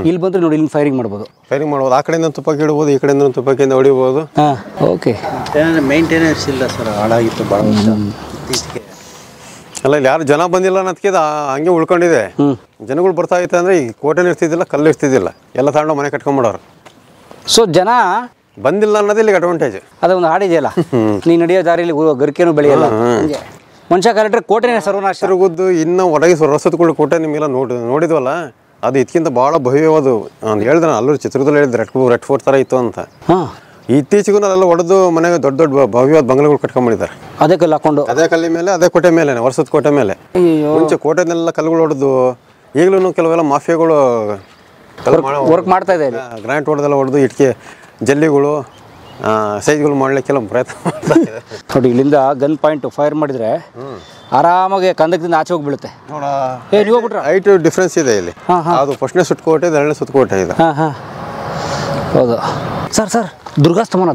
ಇಲ್ಲಿ ಬಂದ್ರೆ ನೋಡಿ ಇಲ್ಲಿ ಫೈರಿಂಗ್ ಮಾಡ್ಬೋದು. ಫೈರಿಂಗ್ ಮಾಡ್ಬೋದು, ಆ ಕಡೆಯಿಂದ ತುಪ್ಪಕ್ಕೆ ಇಡ್ಬೋದು, ಈ ಕಡೆಯಿಂದ ತುಪ್ಪಕ್ಕಿಂದ ಹೊಡಿಬೋದು. ಹಾಂ ಓಕೆ. ಮೇಂಟೆನೆನ್ಸ್ ಇಲ್ಲ ಸರ್, ಹಾಳಾಗಿತ್ತು ಭಾಳ ವರ್ಷ ಇತ್ತೀಚೆಗೆ. ಅಲ್ಲ ಇಲ್ಲಿ ಯಾರು ಜನ ಬಂದಿಲ್ಲ ಅನ್ನೋದಕ್ಕೆ ಹಂಗೆ ಉಳ್ಕೊಂಡಿದೆ. ಜನಗಳು ಬರ್ತಾ ಇತ್ತು ಅಂದರೆ ಈ ಕೋಟೆನೂ ಇರ್ತಿದ್ದಿಲ್ಲ, ಕಲ್ಲು ಇರ್ತಿದ್ದಿಲ್ಲ, ಎಲ್ಲ ತಗೊಂಡು ಮನೆ ಕಟ್ಕೊಂಡ್ಬಿಡೋರು. ಸೊ ಜನ ಬಂದಿಲ್ಲ ಅನ್ನೋದು ಇಲ್ಲಿಗೆ ಅಡ್ವಾಂಟೇಜ್. ಅದೊಂದು ಹಾಡಿದೆಯಲ್ಲ, ನೀ ನಡೆಯೋ ದಾರಿಯಲ್ಲಿ ಗರಿಕೆನೂ ಬೆಳೆಯಲ್ಲ. ಮನುಷ್ಯ ಕರೆಕ್ಟ್ರೆ ಕೋಟೆನೇ ಸರ್ವನಾಶ. ತಿರುಗುದ್ದು ಇನ್ನೂ ಒಳಗೆ ರಸತ್ಗಳು ಕೋಟೆ ನಿಮಗೆಲ್ಲ ನೋಡಿದ್ವಲ್ಲ, ಅದು ಇದಕ್ಕಿಂತ ಭಾಳ ಭವ್ಯವಾದು. ನಾನು ಹೇಳ್ದೆ, ಅಲ್ಲೂರು ಚಿತ್ರದಲ್ಲಿ ಹೇಳಿದ್ರೆ ರೆಡ್ ಫೋರ್ಟ್ ಥರ ಇತ್ತು ಅಂತ. ಇತ್ತೀಚೆಗೂ ಅಲ್ಲೆಲ್ಲ ಹೊಡೆದು ಮನೆಗೆ ದೊಡ್ಡ ದೊಡ್ಡ ಭವ್ಯವಾದ ಬಂಗ್ಲೆಗಳು ಕಟ್ಕೊಂಡ್ಬಿಟ್ಟಿದ್ದಾರೆ. ಅದೇ ಕಲ್ಲು ಹಾಕೊಂಡು, ಅದೇ ಕಲ್ಲಿ ಮೇಲೆ, ಅದೇ ಕೋಟೆ ಮೇಲೆ, ವರ್ಷದ ಕೋಟೆ ಮೇಲೆ. ಮುಂಚೆ ಕೋಟೆನೆಲ್ಲ ಕಲ್ಲುಗಳು ಹೊಡೆದು, ಈಗಲೂ ಕೆಲವೆಲ್ಲ ಮಾಫಿಯಾಗಳು ವರ್ಕ್ ಮಾಡ್ತಾ ಇದೆ. ಗ್ರಾಂಟ್ ಹೊಡೆದೆಲ್ಲ ಹೊಡೆದು ಇಟ್ಕೆ ಜಲ್ಲಿಗಳು ಸೈಜ್ಗಳು ಮಾಡ್ಲಿಕ್ಕೆಲ್ಲ ಪ್ರಯತ್ನ ಮಾಡ್ತಾ ಇದೆ. ನೋಡಿ ಇಲ್ಲಿಂದ ಗನ್ ಪಾಯಿಂಟ್ ಫೈರ್ ಮಾಡಿದ್ರೆ ಆರಾಮಾಗಿ ಕಂದಕದಿಂದ ಆಚೆ ಹೋಗ್ಬಿಡುತ್ತೆ. ನೀವು ಹೋಗ್ಬಿಟ್ರೆ ಹೈಟ್ ಡಿಫ್ರೆನ್ಸ್ ಇದೆ ಇಲ್ಲಿ. ಅದು ಫಸ್ಟ್ನೇ ಸುತ್ತಕೋಟೆ, ಎರಡನೇ ಸುತ್ತಕೋಟೆ ಇದೆ. ಹೌದು ಸರ್. ಸರ್ ದುರ್ಗಾಸ್ತಮಾನ,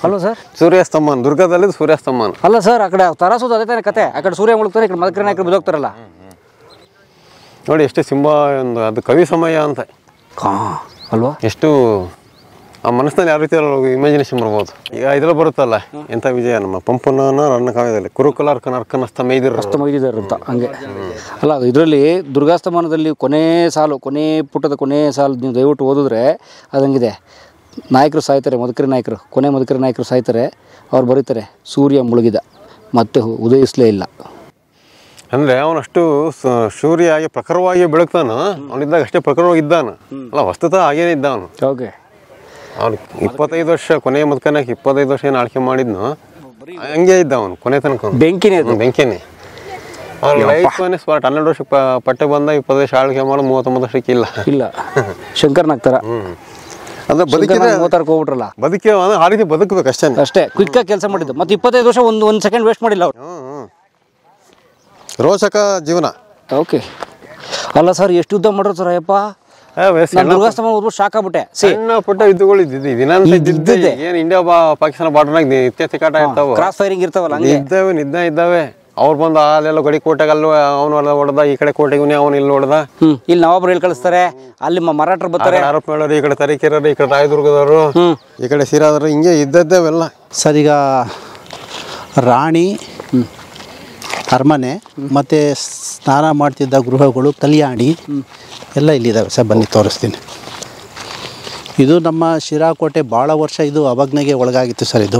ಅಲ್ವಾ ಸರ್? ಸೂರ್ಯಾಸ್ತಮಾನ, ದುರ್ಗದಲ್ಲಿ ಸೂರ್ಯಾಸ್ತಮಾನ ಅಲ್ಲ ಸರ್. ಆ ಕಡೆ ತರಾಸೋದು ಅದೇ ತಾನೇ ಕತೆ. ಆ ಕಡೆ ಸೂರ್ಯ ಮುಳುಗ್ತಾರೆ, ಈ ಕಡೆ ಮದಕರಿ ನಾಯಕರು ಬಿದ್ದೋಗ್ತಾರಲ್ಲ. ನೋಡಿ ಎಷ್ಟು ಸಿಂಹ, ಒಂದು ಅದು ಕವಿ ಸಮಯ ಅಂತ ಅಲ್ವಾ? ಎಷ್ಟು ಆ ಮನಸ್ಸಿನಲ್ಲಿ ಯಾವ ರೀತಿ ಇಮ್ಯಾಜಿನೇಷನ್ ಬರ್ಬೋದು. ಈಗ ಇದ್ರಲ್ಲಿ ಬರುತ್ತಲ್ಲ ಎಂಥ ವಿಜಯ, ನಮ್ಮ ಪಂಪನ ರನ್ನ ಕಾವ್ಯದಲ್ಲಿ ಕುರುಕುಲ ಅರ್ಕನಸ್ತ ಮೈದಿರು ಅಂತ ಹಂಗೆ ಅಲ್ಲ. ಇದರಲ್ಲಿ ದುರ್ಗಾಸ್ತಮಾನದಲ್ಲಿ ಕೊನೆ ಪುಟದ ಕೊನೆ ಸಾಲು ನೀವು ದಯವಿಟ್ಟು ಓದಿದ್ರೆ ಅದಂಗಿದೆ. ನಾಯಕರು ಸಾಯ್ತಾರೆ, ಮದಕರಿ ನಾಯಕರು ಸಾಯ್ತಾರೆ. ಅವ್ರು ಬರೀತಾರೆ ಸೂರ್ಯ ಮುಳುಗಿದ, ಮತ್ತೆ ಉದಯಿಸಲೇ ಇಲ್ಲ. ಅಂದರೆ ಅವನಷ್ಟು ಸೂರ್ಯಾಗಿ ಪ್ರಖರವಾಗಿ ಬೆಳಗ್ತಾನು. ಅವನಿದ್ದಾಗ ಅಷ್ಟೇ ಪ್ರಖರವಾಗಿದ್ದಾನು ಅಲ್ಲ, ವಸ್ತುತಃ ಹಾಗೇನೇ ಇದ್ದ ಅವನು. ಓಕೆ. ಅವ್ನು 25 ವರ್ಷ ಕೊನೆಯ ಮದ್ಕನಾಗ 25 ವರ್ಷ ಏನು ಆಳ್ಕೆ ಮಾಡಿದ್ನು, ಹಂಗೆ ಇದ್ದ ಅವನು ಕೊನೆ ತನಕ. ಬೆಂಕಿನೇ ಅವ್ನ ಲೈಫ್ ಸ್ಪಾಟ್. 12 ವರ್ಷ ಪಟ್ಟೆ ಬಂದ, 20 ವರ್ಷ ಆಳ್ಕೆ ಮಾಡಿ 39 ವರ್ಷಕ್ಕೆ ಇಲ್ಲ ಶಂಕರ್ನಾಗ್ತಾರ. ಅಂದ್ರೆ ಬದುಕಿದ್ರೆ ಹೋಗ್ಬಿಟ್ರಲ್ಲ, ಬದುಕಿ ಆ ರೀತಿ ಬದುಕಬೇಕು ಅಷ್ಟೇ ಕ್ವಿಕ್ಕಾಗಿ ಕೆಲಸ ಮಾಡಿದ್ದು. ಮತ್ತೆ 25 ವರ್ಷ ಒಂದು ಸೆಕೆಂಡ್ ವೇಸ್ಟ್ ಮಾಡಿಲ್ಲ ಅವ್ರು. ರೋಚಕ ಜೀವನ. ಓಕೆ. ಅಲ್ಲ ಸರ್, ಎಷ್ಟು ಯುದ್ಧ ಮಾಡ್ರು ಸರ್ ಅಯ್ಯಪ್ಪ. ದುರ್ಗಾಸ್ತಮಾನ ಓದ್ಬಿಟ್ಟು ಶಾಕ್ ಆಗ್ಬಿಟ್ಟೆ. ಸಣ್ಣ ಪುಟ್ಟ ಯುದ್ಧಗಳು ಇದ್ದಿದ್ದೆ. ಏನು ಇಂಡಿಯಾ ಪಾಕಿಸ್ತಾನ ಬಾರ್ಡರ್ನಾಗ ನಿತ್ಯ ತಿಕ್ಕಾಟ ಇರ್ತಾವ, ಕ್ರಾಸ್ ಫೈರಿಂಗ್ ಇರ್ತಾವಲ್ಲ, ಇದ್ದಾವೆ. ಅವ್ರು ಬಂದು ಅಲ್ಲೆಲ್ಲ ಗಡಿ ಕೋಟೆಗೆ ಅಲ್ಲೂ ಅವನು ಹೊಡೆದ, ಈ ಕಡೆ ಕೋಟೆಗೆ ಅವನು ಇಲ್ಲಿ ಹೊಡೆದ. ಇಲ್ಲಿ ನವಾಬ್ರು ಹೇಳಿ ಕಳಿಸ್ತಾರೆ, ಅಲ್ಲಿ ಮರಾಠರು ಬರ್ತಾರೆ, ಆರೋಪ ಹೇಳೋರು, ಈ ಕಡೆ ತರೀಕೆರರು, ಈ ಕಡೆ ರಾಯದುರ್ಗದವರು, ಈ ಕಡೆ ಸಿರಾದವರು, ಹಿಂಗೆ ಇದ್ದದ್ದೇವೆಲ್ಲ. ಸರ್ ಈಗ ರಾಣಿ ಅರಮನೆ ಮತ್ತು ಸ್ನಾನ ಮಾಡ್ತಿದ್ದ ಗೃಹಗಳು, ಕಲ್ಯಾಣಿ ಎಲ್ಲ ಇಲ್ಲಿದ್ದಾವೆ ಸರ್. ಬನ್ನಿ ತೋರಿಸ್ತೀನಿ. ಇದು ನಮ್ಮ ಶಿರಾಕೋಟೆ ಭಾಳ ವರ್ಷ ಇದು ಅವಜ್ಞೆಗೆ ಒಳಗಾಗಿತ್ತು ಸರ್. ಇದು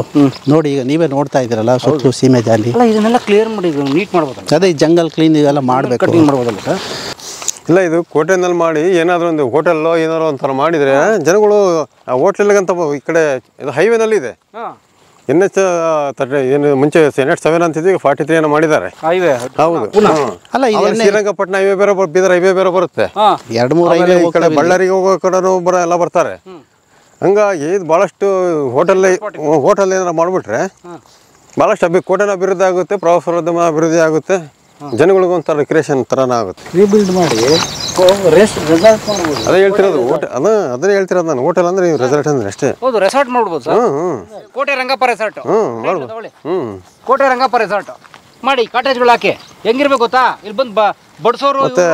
ನೋಡಿ, ಈಗ ನೀವೇ ನೋಡ್ತಾ ಇದ್ದೀರಲ್ಲ, ಸುತ್ತಲೂ ಸೀಮೆ ಜಾಲಿ. ಇದನ್ನೆಲ್ಲ ಕ್ಲಿಯರ್ ಮಾಡಿ ನೀಟ್ ಮಾಡ್ಬೋದು. ಅದೇ ಜಂಗಲ್ ಕ್ಲೀನ್ ಇದೆಲ್ಲ ಮಾಡಬೇಕು, ಕಟಿಂಗ್ ಮಾಡ್ಬೋದಲ್ಲ ಸರ್? ಇಲ್ಲ, ಇದು ಕೋಟೆನಲ್ಲಿ ಮಾಡಿ ಏನಾದರೂ ಒಂದು ಹೋಟೆಲ್ಲೋ ಏನಾದ್ರು ಒಂಥರ ಮಾಡಿದರೆ ಜನಗಳು ಆ ಹೋಟ್ಲಿಗಂತ ಈ ಕಡೆ ಇದು ಹೈವೇನಲ್ಲಿ ಇದೆ. NH 30 ಮುಂಚೆ NH7 ಅಂತಿದ್ದು, ಈಗ 43 ಏನೋ ಮಾಡಿದ್ದಾರೆ. ಹೌದು. ಅಲ್ಲ, ಶ್ರೀರಂಗಪಟ್ಟಣ ಹೈವೇ ಬೇರೆ, ಬೀದರ್ ಹೈವೇ ಬೇರೆ ಬರುತ್ತೆ. 2-3 ಹೈವೇ. ಈ ಕಡೆ ಬಳ್ಳಾರಿಗೆ ಹೋಗೋ ಕಡೆನೂ ಎಲ್ಲ ಬರ್ತಾರೆ. ಹಂಗಾಗಿ ಇದು ಭಾಳಷ್ಟು ಹೋಟೆಲ್ ಏನಾರು ಮಾಡಿಬಿಟ್ರೆ ಭಾಳಷ್ಟು ಕೋಟೆನ ಅಭಿವೃದ್ಧಿ ಆಗುತ್ತೆ, ಪ್ರವಾಸೋದ್ಯಮ ಅಭಿವೃದ್ಧಿ ಆಗುತ್ತೆ, ಜನಗಳಿಗೂ ಒಂಥರ ರಿಕ್ರಿಯೇಷನ್ ಥರನ ಆಗುತ್ತೆ. ರೀಬಿಲ್ಡ್ ಮಾಡಿ ರೆಸಾರ್ಟ್ ಮಾಡ್ಬೋದು. ಅದೇ ಹೇಳ್ತಿರೋದು, ಅದೇ ಹೇಳ್ತಿರೋದು ನಾನು. ಹೋಟೆಲ್ ಅಂದ್ರೆ ರೆಸಾರ್ಟ್ ಅಂದ್ರೆ ಅಷ್ಟೇ. ಹೌದು, ರೆಸಾರ್ಟ್ ಮಾಡ್ಬೋದು ಸರ್. ಕೋಟೆ ರಂಗಪ್ಪ ರೆಸಾರ್ಟ್. ಕೋಟೆ ರಂಗಪ್ಪ ರೆಸಾರ್ಟ್ ಮಾಡಿ ಕಾಟೇಜ್ಗಳು ಹಾಕಿ ಹೆಂಗಿರ್ಬೇಕು ಗೊತ್ತಾ? ಇಲ್ಲಿ ಬಂದು ಬಡ್ಸೋರು. ಮತ್ತೆ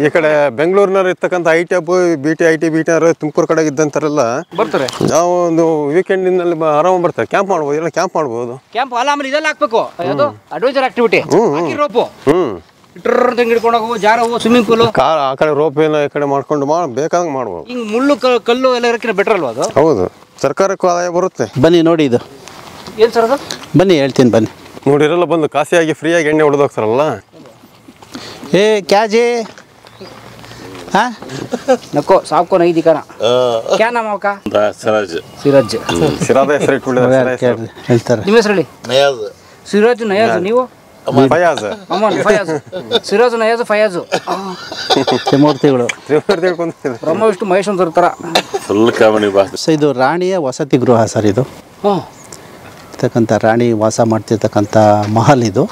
ಈ ಕಡೆ ಬೆಂಗಳೂರಿನವ್ರು ಇರ್ತಕ್ಕಂಥ IT hub, IT BT Tumakuru ಕಡೆಗೆ ಇದ್ದಂತಾರೆಲ್ಲ ಬರ್ತಾರೆ. ನಾವು ಒಂದು ವೀಕೆಂಡಿನಲ್ಲಿ ಆರಾಮ ಬರ್ತಾರೆ. ಕ್ಯಾಂಪ್ ಮಾಡ್ಬೋದು, ಎಲ್ಲ ಕ್ಯಾಂಪ್ ಮಾಡ್ಬೋದು. ಕ್ಯಾಂಪ್ ಅಲ್ಲ, ಆಮೇಲೆ ಇದೆಲ್ಲ ಹಾಕ್ಬೇಕು, ಅದು ಅಡ್ವೆಂಚರ್ ಆಕ್ಟಿವಿಟಿ. ರೋಪು ಹಿಡ್ಕೊಂಡು ಹೋಗು, ಜಾರವು, ಸ್ವಿಮ್ಮಿಂಗ್ ಪೂಲು, ಆ ಕಡೆ ರೋಪ್ ಏನೋ ಈ ಕಡೆ ಮಾಡ್ಕೊಂಡು ಬೇಕಾದಂಗೆ ಮಾಡ್ಬೋದು. ಹಿಂಗೆ ಮುಳ್ಳು ಕಲ್ಲು ಎಲ್ಲ ಇರೋಕ್ಕಿಂತ ಬೆಟರ್ ಅಲ್ವಾ ಅದು? ಹೌದು, ಸರ್ಕಾರಕ್ಕೂ ಆದಾಯ ಬರುತ್ತೆ. ಬನ್ನಿ ನೋಡಿ, ಇದು ಏನು ಸರ್ ಅದು? ಬನ್ನಿ ಹೇಳ್ತೀನಿ, ಬನ್ನಿ ನೋಡಿರಲ್ಲ. ಬಂದು ಖಾಸಿಯಾಗಿ ಫ್ರೀಯಾಗಿ ಎಣ್ಣೆ ಹೊಡೆದೋಗ್ತಾರಲ್ಲ. ಏ ಕ್ಯಾಜೆ ನಕ್ಕೋ ಸಾಕು ನೈ ದಿಕ್ಕಾನ ಕ್ಯಾ ನಾಮ ಅವಕ? ಸಿರಾಜ್. ಸಿರಾದ ಹೆಸರು ಇಟ್ಬಿಟ್ಟಿದ್ದಾರೆ. ಹೇಳ್ತಾರೆ. ನಿಮ್ಮ ಹೆಸರು ಹೇಳಿ. ಸಿರಾಜ್ ನಯಾಜ್. ನೀವು? ಫಯಾಜ್. ಫಯಾಜ್. ಸಿರಾಜ್ ನಯಾಜ್ ಫಯಾಜು. ತ್ರಿಮೂರ್ತಿಗಳು. ಬ್ರಹ್ಮ ವಿಷ್ಣು ಮಹೇಶ್ ಅಂತ ಇರ್ತಾರ. ಸೊ ಇದು ರಾಣಿಯ ವಸತಿ ಗೃಹ ಸರ್. ಇದು ಇರ್ತಕ್ಕಂಥ ರಾಣಿ ವಾಸ ಮಾಡ್ತಿರ್ತಕ್ಕಂಥ ಮಹಲ್. ಇದು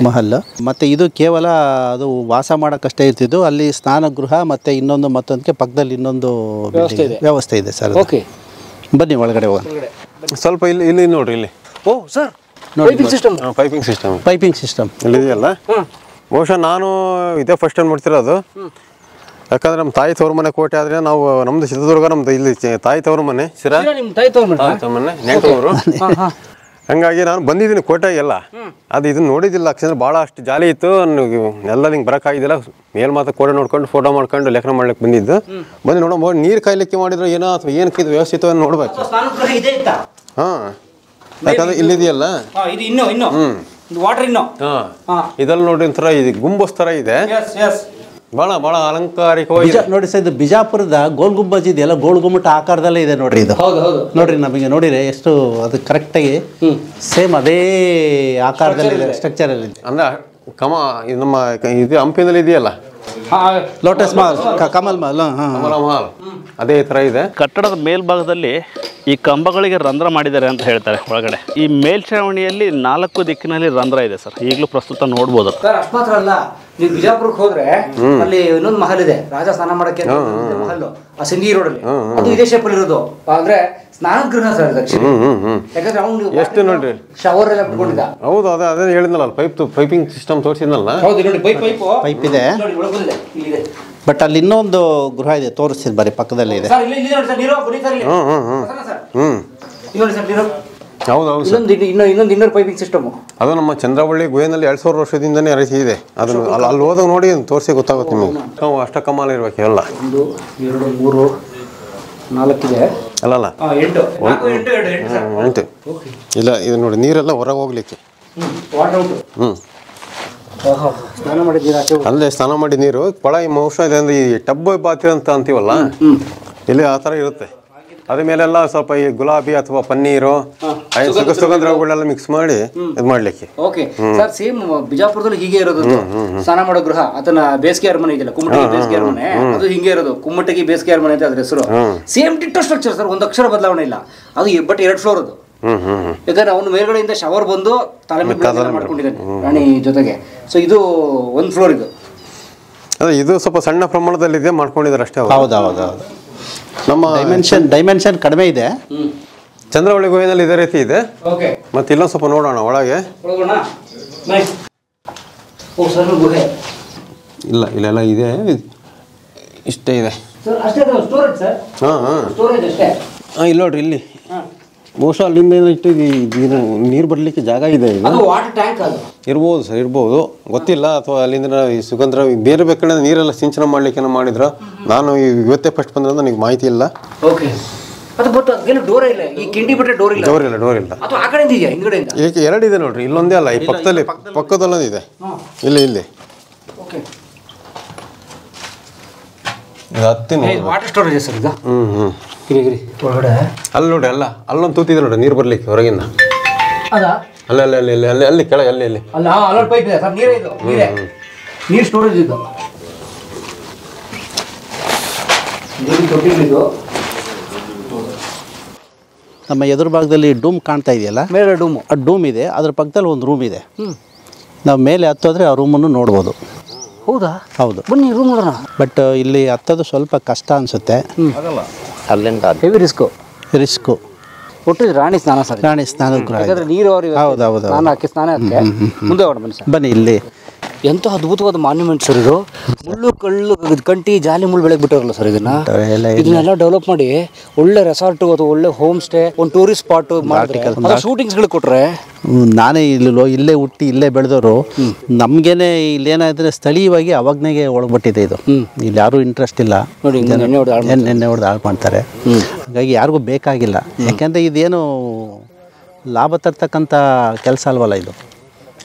ಮಹಲ್. ಮತ್ತು ಇದು ಕೇವಲ ಅದು ವಾಸ ಮಾಡೋಕ್ಕಷ್ಟೇ ಇರ್ತಿದ್ದು. ಅಲ್ಲಿ ಸ್ನಾನ ಗೃಹ ಮತ್ತು ಮತ್ತೊಂದಕ್ಕೆ ಪಕ್ಕದಲ್ಲಿ ಇನ್ನೊಂದು ವ್ಯವಸ್ಥೆ ಇದೆ ಸರ್. ಓಕೆ, ಬನ್ನಿ ಒಳಗಡೆ ಹೋಗೋಣ. ಸ್ವಲ್ಪ ಇಲ್ಲಿ ನೋಡ್ರಿ. ಇಲ್ಲಿ ಓ sir, piping system piping system ಇಲ್ಲಿದೆಯಲ್ಲ. ಬಹುಶಃ ನಾನು ಇದೇ ಫಸ್ಟ್ ಟೈಮ್ ನೋಡ್ತಿರೋದು. ಯಾಕಂದ್ರೆ ನಮ್ಮ ತಾಯಿ ತವ್ರ ಮನೆ ಕೋಟೆ ಆದರೆ ನಾವು ನಮ್ದು ಚಿತ್ರದುರ್ಗ, ನಮ್ದು ಇಲ್ಲಿ ತಾಯಿ ತವ್ರ ಮನೆ ಶಿರಾ ಮನೆ ನೆಂಟವರು. ಹಂಗಾಗಿ ನಾನು ಬಂದಿದ್ದೀನಿ ಕೋಟೆಗೆಲ್ಲ. ಅದು ಇದನ್ನ ನೋಡಿದ್ದಿಲ್ಲ. ಯಾಕಂದ್ರೆ ಭಾಳ ಅಷ್ಟು ಜಾಲಿ ಇತ್ತು. ಎಲ್ಲ ಹಿಂಗೆ ಬರೋಕ್ಕಾಗಿದ್ದಿಲ್ಲ. ಮೇಲ್ ಮಾತ್ರ ಕೋಟೆ ನೋಡ್ಕೊಂಡು ಫೋಟೋ ಮಾಡ್ಕೊಂಡು ಲೇಖನ ಮಾಡ್ಲಿಕ್ಕೆ ಬಂದಿದ್ದು. ಬಂದು ನೋಡೋ ನೀರು ಕಾಯ್ಲಿಕ್ಕೆ ಮಾಡಿದ್ರು ಏನೋ ಅಥವಾ ಏನಕ್ಕೆ ಇದು ವ್ಯವಸ್ಥಿತ ನೋಡ್ಬೇಕು. ಹಾಂ, ಯಾಕಂದ್ರೆ ಇಲ್ಲಿದೆಯಲ್ಲ ಇದೆಲ್ಲ ನೋಡಿ ಒಂಥರ ಇದು ಗುಂಬಸ್ ಥರ ಇದೆ. ಭಾಳ ಭಾಳ ಅಲಂಕಾರಿಕವಾಗಿ ನೋಡಿ ಸರ್. ಇದು ಬಿಜಾಪುರದ ಗೋಲ್ ಗುಂಬಜ್ ಇದೆಯಲ್ಲ, ಗೋಲ್ ಗುಮ್ಮಟ ಆಕಾರದಲ್ಲೇ ಇದೆ ನೋಡ್ರಿ. ಇದು ನೋಡ್ರಿ, ನಮಗೆ ನೋಡಿರಿ ಎಷ್ಟು ಅದು ಕರೆಕ್ಟಾಗಿ ಸೇಮ್ ಅದೇ ಆಕಾರದಲ್ಲಿ ಸ್ಟ್ರಕ್ಚರಲ್ಲಿ ಇದೆ. ಅಂದ್ರೆ ನಮ್ಮ ಇದು ಹಂಪಿನಲ್ಲಿ ಇದೆಯಲ್ಲ ಲೋಟಸ್ ಮಹಲ್, ಕಮಲ್ ಮಹಲ್, ಕಮಲ ಮಹಲ್ ಅದೇ ಥರ ಇದೆ. ಕಟ್ಟಡದ ಮೇಲ್ಭಾಗದಲ್ಲಿ ಈ ಕಂಬಗಳಿಗೆ ರಂಧ್ರ ಮಾಡಿದ್ದಾರೆ ಅಂತ ಹೇಳ್ತಾರೆ ಒಳಗಡೆ. ಈ ಮೇಲ್ಛಾವಣಿಯಲ್ಲಿ 4 ದಿಕ್ಕಿನಲ್ಲಿ ರಂಧ್ರ ಇದೆ ಸರ್, ಈಗಲೂ ಪ್ರಸ್ತುತ ನೋಡ್ಬೋದು. ಸರ್ ಅಷ್ಟು ಮಾತ್ರ ಅಲ್ಲ, ನೀವು ಬಿಜಾಪುರಕ್ಕೆ ಹೋದ್ರೆ ಅಲ್ಲಿ ಇನ್ನೊಂದು ಮಹಲ್ ಇದೆ, ರಾಜ ಸ್ನಾನ ಮಾಡಕ್ಕೆ ಮಹಲ್, ಆ ಸಿಂಗಿ ರೋಡ್ ಅಲ್ಲಿ. ಅದು ಇದೇ ಶೇಪ್ ಅಲ್ಲಿ ಇರೋದು. ಅಂದ್ರೆ ಸ್ನಾನದ ಗೃಹ ಸರ್ ದಕ್ಷಿಣ. ಯಾಕಂದ್ರೆ ಅವ್ನು ಎಷ್ಟು ನೋಡ್ರಿ ಶವರ್ ಎಲ್ಲ ಬಿಟ್ಕೊಂಡಿದ್ದ. ಹೌದು, ಅದೇ ಹೇಳಿದ್ನಲ್ಲ, ಪೈಪಿಂಗ್ ಸಿಸ್ಟಮ್ ತೋರಿಸಿದ್ನಲ್ಲ. ಹೌದು ನೋಡಿ, ಪೈಪ್ ಇದೆ. ಬಟ್ ಅಲ್ಲಿ ಇನ್ನೊಂದು ಗೃಹ ಇದೆ, ತೋರಿಸ್ತೀನಿ ಬರೀ ಪಕ್ಕದಲ್ಲಿ ಇದೆ. ಹೌದೌದು, ಇನ್ನೊಂದು ಪೈಪಿಂಗ್ ಸಿಸ್ಟಮ್. ಅದು ನಮ್ಮ ಚಂದ್ರವಳ್ಳಿ ಗುಹೆನಲ್ಲಿ 2000 ವರ್ಷದಿಂದನೇ ರೀತಿ ಇದೆ. ಅದನ್ನು ಅಲ್ಲಿ ಹೋದಾಗ ನೋಡಿ ತೋರಿಸಿ ಗೊತ್ತಾಗುತ್ತೆ ನಿಮಗೆ. ಅಷ್ಟಕಮಾಲ ಇರ್ಬೇಕು ಎಲ್ಲ. 1 2 3 4 ಇದೆ. ಅಲ್ಲಲ್ಲ 8 ಇಲ್ಲ. ಇದು ನೋಡಿ ನೀರೆಲ್ಲ ಹೊರಗೆ ಹೋಗ್ಲಿಕ್ಕೆ. ಸ್ನಾನ ಮಾಡಿದ್ದೀರಾ? ಅಲ್ಲೇ ಸ್ನಾನ ಮಾಡಿ ನೀರು ಕೊಳ ಬಹುಶಃ ಇದೆ. ಅಂದ್ರೆ ಈ ಟಬ್ ಬಾತಿ ಅಂತ ಅಂತೀವಲ್ಲ, ಇಲ್ಲಿ ಆ ಥರ ಇರುತ್ತೆ. ಅದ್ರ ಮೇಲೆಲ್ಲ ಸ್ವಲ್ಪ ಈ ಗುಲಾಬಿ ಅಥವಾ ಪನ್ನೀರು ಸುಗಂಧಗಳೆಲ್ಲ ಮಿಕ್ಸ್ ಮಾಡಿ ಇದು ಮಾಡ್ಲಿಕ್ಕೆ. ಓಕೆ ಸರ್, ಸೇಮ್ ಬಿಜಾಪುರದಲ್ಲಿ ಹೀಗೆ ಇರೋದು ಸ್ನಾನ ಮಾಡೋ ಗೃಹ. ಅದನ್ನ ಬೇಸಿಗೆ ಅರಮನೆ ಇದೆಯಲ್ಲ, ಕುಮ್ಮಟಗಿ ಬೇಸಿಗೆ ಅರಮನೆ, ಅದು ಹಿಂಗೆ ಇರೋದು. ಕುಮ್ಮಟಗಿ ಬೇಸಿಗೆ ಅರಮನೆ ಅಂತ ಅದ್ರ ಹೆಸರು. ಸೇಮ್ ಡಿಟ್ಟೋ ಸ್ಟ್ರಕ್ಚರ್ ಸರ್, ಒಂದು ಅಕ್ಷರ ಬದಲಾವಣೆ ಇಲ್ಲ. ಅದು ಬಟ್ 2 ಫ್ಲೋರ್ ಅದು. ಯಾಕಂದ್ರೆ ಅವನು ಮೇಲ್ಗಡೆಯಿಂದ ಶವರ್ ಬಂದು ತಲೆ ಮೇಲೆ ಮಾಡ್ಕೊಂಡಿದ್ದಾನೆ ರಾಣಿ ಜೊತೆಗೆ. ಸೊ ಇದು 1 ಫ್ಲೋರ್ ಇದು. ಅದೇ ಇದು ಸ್ವಲ್ಪ ಸಣ್ಣ ಪ್ರಮಾಣದಲ್ಲಿ ಇದೆ, ಮಾಡ್ಕೊಂಡಿದ್ದಾರೆ ಅಷ್ಟೇ. ಹೌದೌದು, ನಮ್ಮ ಡೈಮೆನ್ಷನ್ ಕಡಿಮೆ ಇದೆ. ಚಂದ್ರವಳ್ಳಿ ಗುಹೆಯಲ್ಲಿ ಇದೇ ರೀತಿ ಇದೆ. ಮತ್ತೆ ಇಲ್ಲೊಂದು ಸ್ವಲ್ಪ ನೋಡೋಣ ಒಳಗೆ. ಇಲ್ಲ, ಇಲ್ಲೆಲ್ಲ ಇದೆ, ಇಷ್ಟೇ ಇದೆ. ಹಾಂ, ಇಲ್ಲಿ ನೋಡ್ರಿ, ಇಲ್ಲಿ ಬಹುಶಃ ಅಲ್ಲಿಂದ ಇಟ್ಟು ನೀರು ಬರಲಿಕ್ಕೆ ಜಾಗ ಇದೆ. ಇರ್ಬೋದು ಸರ್, ಇರ್ಬೋದು, ಗೊತ್ತಿಲ್ಲ. ಅಥವಾ ಅಲ್ಲಿಂದ ಈ ಸುಗಂಧ ಬೇರೆ ಬೇಕಂದ್ರೆ ನೀರೆಲ್ಲ ಸಿಂಚನ ಮಾಡ್ಲಿಕ್ಕೆ ಮಾಡಿದ್ರು. ನಾನು ಇವತ್ತೇ ಫಸ್ಟ್ ಬಂದ್ರೆ ನನಗೆ ಮಾಹಿತಿ ಇಲ್ಲ. ಡೋರ್ ಇಲ್ಲ, ಈ ಕಿಂಡಿ ಬಿಟ್ಟರೆ ಡೋರ್ ಇಲ್ಲ. ಡೋರ್ ಇಲ್ಲ. ಈಗ 2 ಇದೆ ನೋಡ್ರಿ, ಇಲ್ಲೊಂದೇ ಅಲ್ಲ, ಈ ಪಕ್ಕದಲ್ಲೊಂದು ಇದೆ. ಇಲ್ಲಿ ವಾಟರ್ ಸ್ಟೋರೇಜ್ ಸರ್ ಇದು. ಅಲ್ಲಿ ನೋಡಿ, ಅಲ್ಲೊಂದು ತೂತಿದೆ ನೋಡಿ ನೀರು ಬರ್ಲಿಕ್ಕೆ ಹೊರಗಿಂದ. ಅಲ್ಲಿ ಕೆಳಗೆ ಅಲ್ಲಿ ಪೈಪ್ ಇದೆ ಸರ್, ನೀರು ಸ್ಟೋರೇಜ್ ಇದು. ನಮ್ಮ ಎದುರು ಭಾಗದಲ್ಲಿ ಡೂಮ್ ಕಾಣ್ತಾ ಇದೆಯಲ್ಲ, ಮೇಲೆ ಡೂಮ್ ಇದೆ. ಅದ್ರ ಪಕ್ಕದಲ್ಲಿ ಒಂದು ರೂಮ್ ಇದೆ. ನಾವು ಮೇಲೆ ಹತ್ತೋದ್ರೆ ಆ ರೂಮನ್ನು ನೋಡ್ಬೋದು. ಹೌದಾ? ಹೌದು, ಬನ್ನಿ ರೂಮ್ ನೋಡೋಣ. ಬಟ್ ಇಲ್ಲಿ ಹತ್ತೋದು ಸ್ವಲ್ಪ ಕಷ್ಟ ಅನಿಸುತ್ತೆ. ಅಲ್ಲಿಂದ ಹೆವಿ ರಿಸ್ಕು. ಒಟ್ಟು ರಾಣಿ ಸ್ನಾನ ಸರ್, ರಾಣಿ ಸ್ನಾನ ಗೃಹ. ನೀರು ಹೌದೌದು, ಸ್ನಾನ ಹಾಕಿ ಮುಂದೆ ಬನ್ನಿ ಸರ್. ಬನ್ನಿ. ಇಲ್ಲಿ ಎಂತ ಅದ್ಭುತವಾದ ಮಾನ್ಯುಮೆಂಟ್ ಸರ್ ಇದು. ಮುಳ್ಳು ಕಳ್ಳು ಕಂಟಿ ಜಾಲಿ ಮುಳ್ಳು ಬೆಳಗ್ಗೆ ಬಿಟ್ಟವ್ರಲ್ಲ ಸರ್ ಇದನ್ನೆಲ್ಲ ಡೆವಲಪ್ ಮಾಡಿ ಒಳ್ಳೆ ರೆಸಾರ್ಟ್ ಅಥವಾ ಒಳ್ಳೆ ಹೋಮ್ ಸ್ಟೇ, ಒಂದು ಟೂರಿಸ್ಟ್ ಸ್ಪಾಟ್ ಶೂಟಿಂಗ್ಸ್ಗಳು ಕೊಟ್ರೆ. ನಾನೇ ಇಲ್ಲೇ ಹುಟ್ಟಿ ಇಲ್ಲೇ ಬೆಳೆದವರು. ನಮ್ಗೇನೆ ಇಲ್ಲೇನಾದ್ರೆ ಸ್ಥಳೀಯವಾಗಿ ಅವಾಗ್ನಾಗೆ ಒಳಗ್ಬಿಟ್ಟಿದೆ ಇದು. ಇಲ್ಲಿ ಯಾರು ಇಂಟ್ರೆಸ್ಟ್ ಇಲ್ಲ ನೋಡಿ, ಎಣ್ಣೆ ಹೊಡೆದು ಹಾಳು ಮಾಡ್ತಾರೆ. ಹಾಗಾಗಿ ಯಾರಿಗೂ ಬೇಕಾಗಿಲ್ಲ. ಯಾಕೆಂದ್ರೆ ಇದೇನು ಲಾಭ ತರ್ತಕ್ಕಂಥ ಕೆಲಸ ಅಲ್ವಲ್ಲ ಇದು.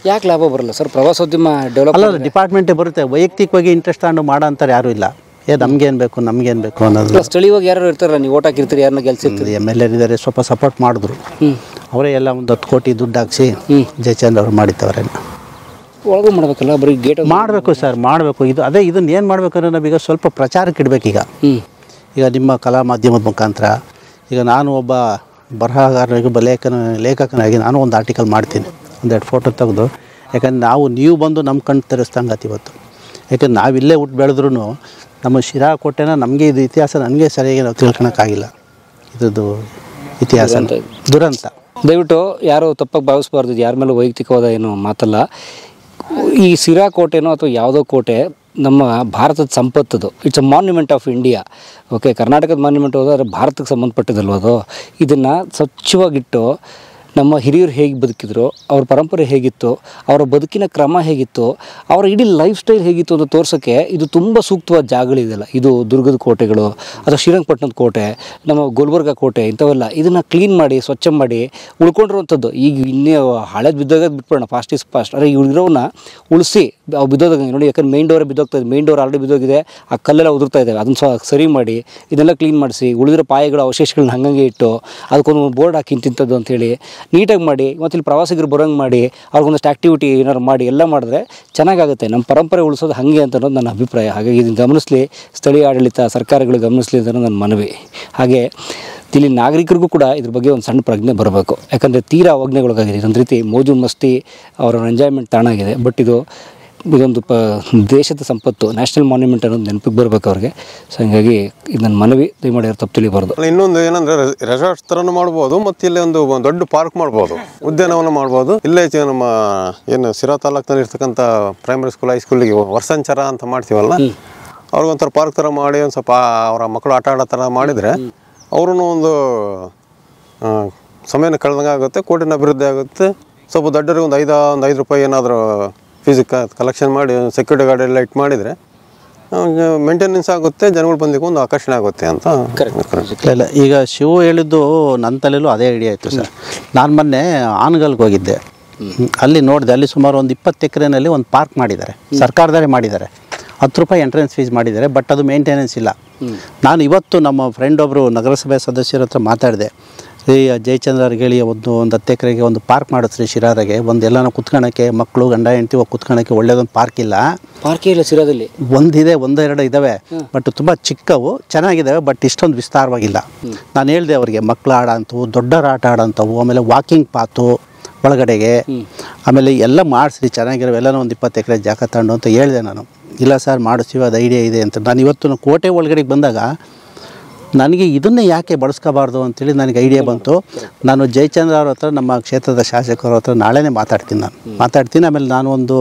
ಯಾಕೆ ಲಾಭ ಬರಲ್ಲ ಸರ್? ಪ್ರವಾಸೋದ್ಯಮ ಡೆವಲಪ್ ಅಲ್ಲ, ಡಿಪಾರ್ಟ್ಮೆಂಟೇ ಬರುತ್ತೆ. ವೈಯಕ್ತಿಕವಾಗಿ ಇಂಟ್ರೆಸ್ಟ್ ತಗೊಂಡು ಮಾಡೋ ಅಂತಾರೆ ಯಾರು ಇಲ್ಲ. ನಮ್ಗೇನು ಬೇಕು ಅನ್ನೋದು. ಸ್ಥಳೀಯವಾಗಿ ಯಾರು ಇರ್ತಾರಲ್ಲ, ನೀವು ಓಟ್ ಹಾಕಿರ್ತೀರಿ, ಯಾರನ್ನ ಗೆಲ್ಸಿರ್ತೀರಿ. MLA ಇದ್ದಾರೆ, ಸಪೋರ್ಟ್ ಮಾಡಿದ್ರು. ಅವರೇ ಎಲ್ಲ ಒಂದು 10 ಕೋಟಿ ದುಡ್ಡು ಹಾಕ್ಸಿ ಜಯಚಂದ್ರ ಅವ್ರು ಮಾಡಿತ್ತವ್ರೆ. ಒಳಗೂ ಮಾಡಬೇಕಲ್ಲ, ಬರೀ ಗೇಟ್ ಮಾಡಬೇಕು ಸರ್, ಮಾಡಬೇಕು. ಇದನ್ನ ಏನು ಮಾಡಬೇಕಂದ್ರೆ ನಾವೀಗ ಸ್ವಲ್ಪ ಪ್ರಚಾರಕ್ಕೆ ಇಡಬೇಕೀಗ. ಈಗ ನಿಮ್ಮ ಕಲಾ ಮಾಧ್ಯಮದ ಮುಖಾಂತರ ಈಗ ನಾನು ಒಬ್ಬ ಬರಹಗಾರನಿಗೆ ಲೇಖಕನಾಗಿ ನಾನು ಒಂದು ಆರ್ಟಿಕಲ್ ಮಾಡ್ತೀನಿ, 1-2 ಫೋಟೋ ತೆಗೆದು. ಯಾಕಂದ್ರೆ ನೀವು ಬಂದು ನಮ್ಮ ಕಣ್ಣು ತೆರೆಸ್ದಂಗೆ ಇವತ್ತು. ಯಾಕಂದ್ರೆ ನಾವಿಲ್ಲೇ ಹುಟ್ಟು ಬೆಳೆದ್ರೂ ನಮ್ಮ ಶಿರಾ ಕೋಟೆನ ನಮಗೆ ಇದು ಇತಿಹಾಸ ನನಗೆ ಸರಿಯಾಗಿ ನಾವು ತಿಳ್ಕೊಳಕ್ಕಾಗಿಲ್ಲ. ಇದ್ರದ್ದು ಇತಿಹಾಸ ದುರಂತ. ದಯವಿಟ್ಟು ಯಾರು ತಪ್ಪಾಗಿ ಭಾವಿಸಬಾರ್ದು, ಯಾರ ಮೇಲೂ ವೈಯಕ್ತಿಕವಾದ ಏನು ಮಾತಲ್ಲ. ಈ ಸಿರಾ ಕೋಟೆನೋ ಅಥವಾ ಯಾವುದೋ ಕೋಟೆ ನಮ್ಮ ಭಾರತದ ಸಂಪತ್ತದು. It's a monument of India. Okay, ಕರ್ನಾಟಕದ ಮಾನ್ಯುಮೆಂಟ್ ಹೋದರೆ ಭಾರತಕ್ಕೆ ಸಂಬಂಧಪಟ್ಟಿದ್ದಲ್ವ ಅದು. ಇದನ್ನು ಸ್ವಚ್ಛವಾಗಿಟ್ಟು ನಮ್ಮ ಹಿರಿಯರು ಹೇಗೆ ಬದುಕಿದ್ರು, ಅವ್ರ ಪರಂಪರೆ ಹೇಗಿತ್ತು, ಅವರ ಬದುಕಿನ ಕ್ರಮ ಹೇಗಿತ್ತು, ಅವರ ಇಡೀ ಲೈಫ್ ಸ್ಟೈಲ್ ಹೇಗಿತ್ತು ಅಂತ ತೋರ್ಸೋಕ್ಕೆ ಇದು ತುಂಬ ಸೂಕ್ತವಾದ ಜಾಗಗಳಿದೆಯಲ್ಲ. ಇದು ದುರ್ಗದ ಕೋಟೆಗಳು ಅಥವಾ ಶ್ರೀರಂಗಪಟ್ಟಣದ ಕೋಟೆ, ನಮ್ಮ ಗುಲ್ಬರ್ಗ ಕೋಟೆ, ಇಂಥವೆಲ್ಲ ಇದನ್ನು ಕ್ಲೀನ್ ಮಾಡಿ ಸ್ವಚ್ಛ ಮಾಡಿ ಉಳ್ಕೊಂಡಿರುವಂಥದ್ದು. ಈಗ ಇನ್ನೇ ಹಳೇದು ಬಿದ್ದೋಗೋದು ಬಿಟ್ಬಿಡೋಣ, ಫಾಸ್ಟ್ ಈಸ್ ಫಾಸ್ಟ್. ಆದರೆ ಇರೋನ ಉಳಿಸಿ ಅವು ಬಿದ್ದೋದಾಗ ನೋಡಿ, ಯಾಕಂದ್ರೆ ಮೇನ್ ಡೋರೇ ಬಿದ್ದೋಗ್ತಾ ಇದೆ, ಮೇನ್ ಡೋರ್ ಆಲ್ರೆಡಿ ಬಿದ್ದೋಗಿದೆ, ಆ ಕಲ್ಲೆಲ್ಲ ಉದುರ್ತಾ ಇದ್ದಾವೆ. ಅದನ್ನು ಸರಿ ಮಾಡಿ ಇದನ್ನೆಲ್ಲ ಕ್ಲೀನ್ ಮಾಡಿಸಿ ಉಳಿದಿರೋ ಪಾಯಗಳ ಅವಶೇಷಗಳನ್ನ ಹಂಗಂಗೆ ಇಟ್ಟು ಅದಕ್ಕೊಂದು ಬೋರ್ಡ್ ಹಾಕಿ ಇಂತಿಂಥದ್ದು ಅಂತೇಳಿ ನೀಟಾಗಿ ಮಾಡಿ, ಮತ್ತು ಇಲ್ಲಿ ಪ್ರವಾಸಿಗರು ಬರೋಂಗೆ ಮಾಡಿ ಅವ್ರಿಗೊಂದಷ್ಟು ಆ್ಯಕ್ಟಿವಿಟಿ ಏನಾರು ಮಾಡಿ ಎಲ್ಲ ಮಾಡಿದ್ರೆ ಚೆನ್ನಾಗಾಗುತ್ತೆ. ನಮ್ಮ ಪರಂಪರೆ ಉಳಿಸೋದು ಹಾಗೆ ಅಂತ ಅನ್ನೋದು ನನ್ನ ಅಭಿಪ್ರಾಯ. ಹಾಗಾಗಿ ಇದನ್ನು ಗಮನಿಸಲಿ, ಸ್ಥಳೀಯ ಆಡಳಿತ ಸರ್ಕಾರಗಳು ಗಮನಿಸಲಿ ಅಂತ ನನ್ನ ಮನವಿ. ಹಾಗೆ ಇಲ್ಲಿ ನಾಗರಿಕರಿಗೂ ಕೂಡ ಇದ್ರ ಬಗ್ಗೆ ಒಂದು ಸಣ್ಣ ಪ್ರಜ್ಞೆ ಬರಬೇಕು. ಯಾಕಂದರೆ ತೀರಾ ಅವಜ್ಞೆಗೊಳಗಾಗಿದೆ. ಇದೊಂದು ರೀತಿ ಮೋಜು ಮಸ್ತಿ, ಅವರ ಎಂಜಾಯ್ಮೆಂಟ್ ತಾಣ ಆಗಿದೆ. ಬಟ್ ಇದೊಂದು ದೇಶದ ಸಂಪತ್ತು, ನ್ಯಾಷನಲ್ ಮಾನ್ಯುಮೆಂಟ್ ಅನ್ನೋದು ನೆನಪಿಗೆ ಬರಬೇಕು ಅವ್ರಿಗೆ. ಸೊ ಹೀಗಾಗಿ ಇದು ನನ್ನ ಮನವಿ, ದಯಮಾಡಿ ಯಾರು ತಪ್ಪು ತಿಳಿಬಾರ್ದು. ಇನ್ನೊಂದು ಏನಂದ್ರೆ ರೆಸಾರ್ಟ್ಸ್ ಥರನೂ ಮಾಡ್ಬೋದು, ಮತ್ತು ಇಲ್ಲಿ ಒಂದು ದೊಡ್ಡ ಪಾರ್ಕ್ ಮಾಡ್ಬೋದು, ಉದ್ಯಾನವನ ಮಾಡ್ಬೋದು. ಇಲ್ಲೇ ನಮ್ಮ ಏನು ಸಿರಾ ತಾಲೂಕಿನಲ್ಲಿ ಇರ್ತಕ್ಕಂಥ ಪ್ರೈಮರಿ ಸ್ಕೂಲ್, ಹೈಸ್ಕೂಲಿಗೆ ವರ್ಷಾಂಚರ ಅಂತ ಮಾಡ್ತೀವಲ್ಲ, ಅವ್ರಿಗೊಂಥರ ಪಾರ್ಕ್ ಥರ ಮಾಡಿ ಒಂದು ಸ್ವಲ್ಪ ಅವರ ಮಕ್ಕಳು ಆಟ ಆಡೋ ಥರ ಮಾಡಿದರೆ ಅವ್ರೂ ಒಂದು ಸಮಯನ ಕಳೆದಂಗೆ ಆಗುತ್ತೆ, ಕೋಟಿನ ಅಭಿವೃದ್ಧಿ ಆಗುತ್ತೆ. ಸ್ವಲ್ಪ ದೊಡ್ಡರಿಗೆ ಒಂದು 5 ರೂಪಾಯಿ ಏನಾದರೂ ಫೀಸ್ ಕಲೆಕ್ಷನ್ ಮಾಡಿ ಸೆಕ್ಯೂರಿಟಿ ಗಾರ್ಡ್ ಎಲ್ಲ ಇಟ್ಟು ಮಾಡಿದರೆ ಮೇಂಟೆನೆನ್ಸ್ ಆಗುತ್ತೆ, ಜನಗಳು ಬಂದಿಗೆ ಒಂದು ಆಕರ್ಷಣೆ ಆಗುತ್ತೆ ಅಂತ. ಇಲ್ಲ, ಈಗ ಶಿವು ಹೇಳಿದ್ದು ನನ್ನ ತಲೆಯಲ್ಲೂ ಅದೇ ಐಡಿಯಾ ಇತ್ತು ಸರ್. ನಾನು ಮೊನ್ನೆ ಆನಗಲ್ಗೆ ಹೋಗಿದ್ದೆ, ಅಲ್ಲಿ ನೋಡಿದೆ. ಅಲ್ಲಿ ಸುಮಾರು ಒಂದು 20 ಎಕರೆನಲ್ಲಿ ಒಂದು ಪಾರ್ಕ್ ಮಾಡಿದ್ದಾರೆ, ಸರ್ಕಾರದಲ್ಲೇ ಮಾಡಿದ್ದಾರೆ. 10 ರೂಪಾಯಿ ಎಂಟ್ರೆನ್ಸ್ ಫೀಸ್ ಮಾಡಿದ್ದಾರೆ, ಬಟ್ ಅದು ಮೇಂಟೆನೆನ್ಸ್ ಇಲ್ಲ. ನಾನು ಇವತ್ತು ನಮ್ಮ ಫ್ರೆಂಡ್ ಒಬ್ಬರು ನಗರಸಭೆ ಸದಸ್ಯರ ಹತ್ರ ಮಾತಾಡಿದೆ. ಈ ಜಯಚಂದ್ರರಿಗೆ ಹೇಳಿ ಒಂದು 10 ಎಕರೆಗೆ ಒಂದು ಪಾರ್ಕ್ ಮಾಡಿಸ್ರಿ ಶಿರಾದಾಗೆ, ಒಂದು ಎಲ್ಲನೂ ಕುತ್ಕೊಳ್ಳೋಕ್ಕೆ, ಮಕ್ಕಳು ಗಂಡ ಹೆಂಡತಿ ಹೋಗಿ ಕುತ್ಕೊಳ್ಳೋಕ್ಕೆ ಒಳ್ಳೇದೊಂದು ಪಾರ್ಕ್ ಇಲ್ಲ. ಪಾರ್ಕೇ ಇಲ್ಲ ಶಿರಾದಲ್ಲಿ. ಒಂದಿದೆ, 1-2 ಇದ್ದಾವೆ, ಬಟ್ ತುಂಬ ಚಿಕ್ಕವು, ಚೆನ್ನಾಗಿದ್ದಾವೆ, ಬಟ್ ಇಷ್ಟೊಂದು ವಿಸ್ತಾರವಾಗಿಲ್ಲ. ನಾನು ಹೇಳಿದೆ ಅವರಿಗೆ, ಮಕ್ಕಳು ಆಡೋಂಥವು, ದೊಡ್ಡರ ಆಟ ಆಡೋಂಥವು, ಆಮೇಲೆ ವಾಕಿಂಗ್ ಪಾತು ಒಳಗಡೆಗೆ, ಆಮೇಲೆ ಎಲ್ಲ ಮಾಡಿಸ್ರಿ ಚೆನ್ನಾಗಿರೋ, ಎಲ್ಲನೂ ಒಂದು 20 ಎಕರೆ ಜಾಗ ತಗೊಂಡು ಅಂತ ಹೇಳಿದೆ ನಾನು. ಇಲ್ಲ ಸರ್ ಮಾಡಿಸ್ತೀವಿ, ಅದು ಐಡಿಯಾ ಇದೆ ಅಂತ. ನಾನು ಇವತ್ತು ಕೋಟೆ ಒಳಗಡೆಗೆ ಬಂದಾಗ ನನಗೆ ಇದನ್ನೇ ಯಾಕೆ ಬಳಸ್ಕೋಬಾರ್ದು ಅಂತೇಳಿ ನನಗೆ ಐಡಿಯಾ ಬಂತು. ನಾನು ಜಯಚಂದ್ರ ಅವ್ರ ಹತ್ರ, ನಮ್ಮ ಕ್ಷೇತ್ರದ ಶಾಸಕರ ಹತ್ರ ನಾಳೆನೇ ಮಾತಾಡ್ತೀನಿ. ಆಮೇಲೆ ನಾನು ಒಂದು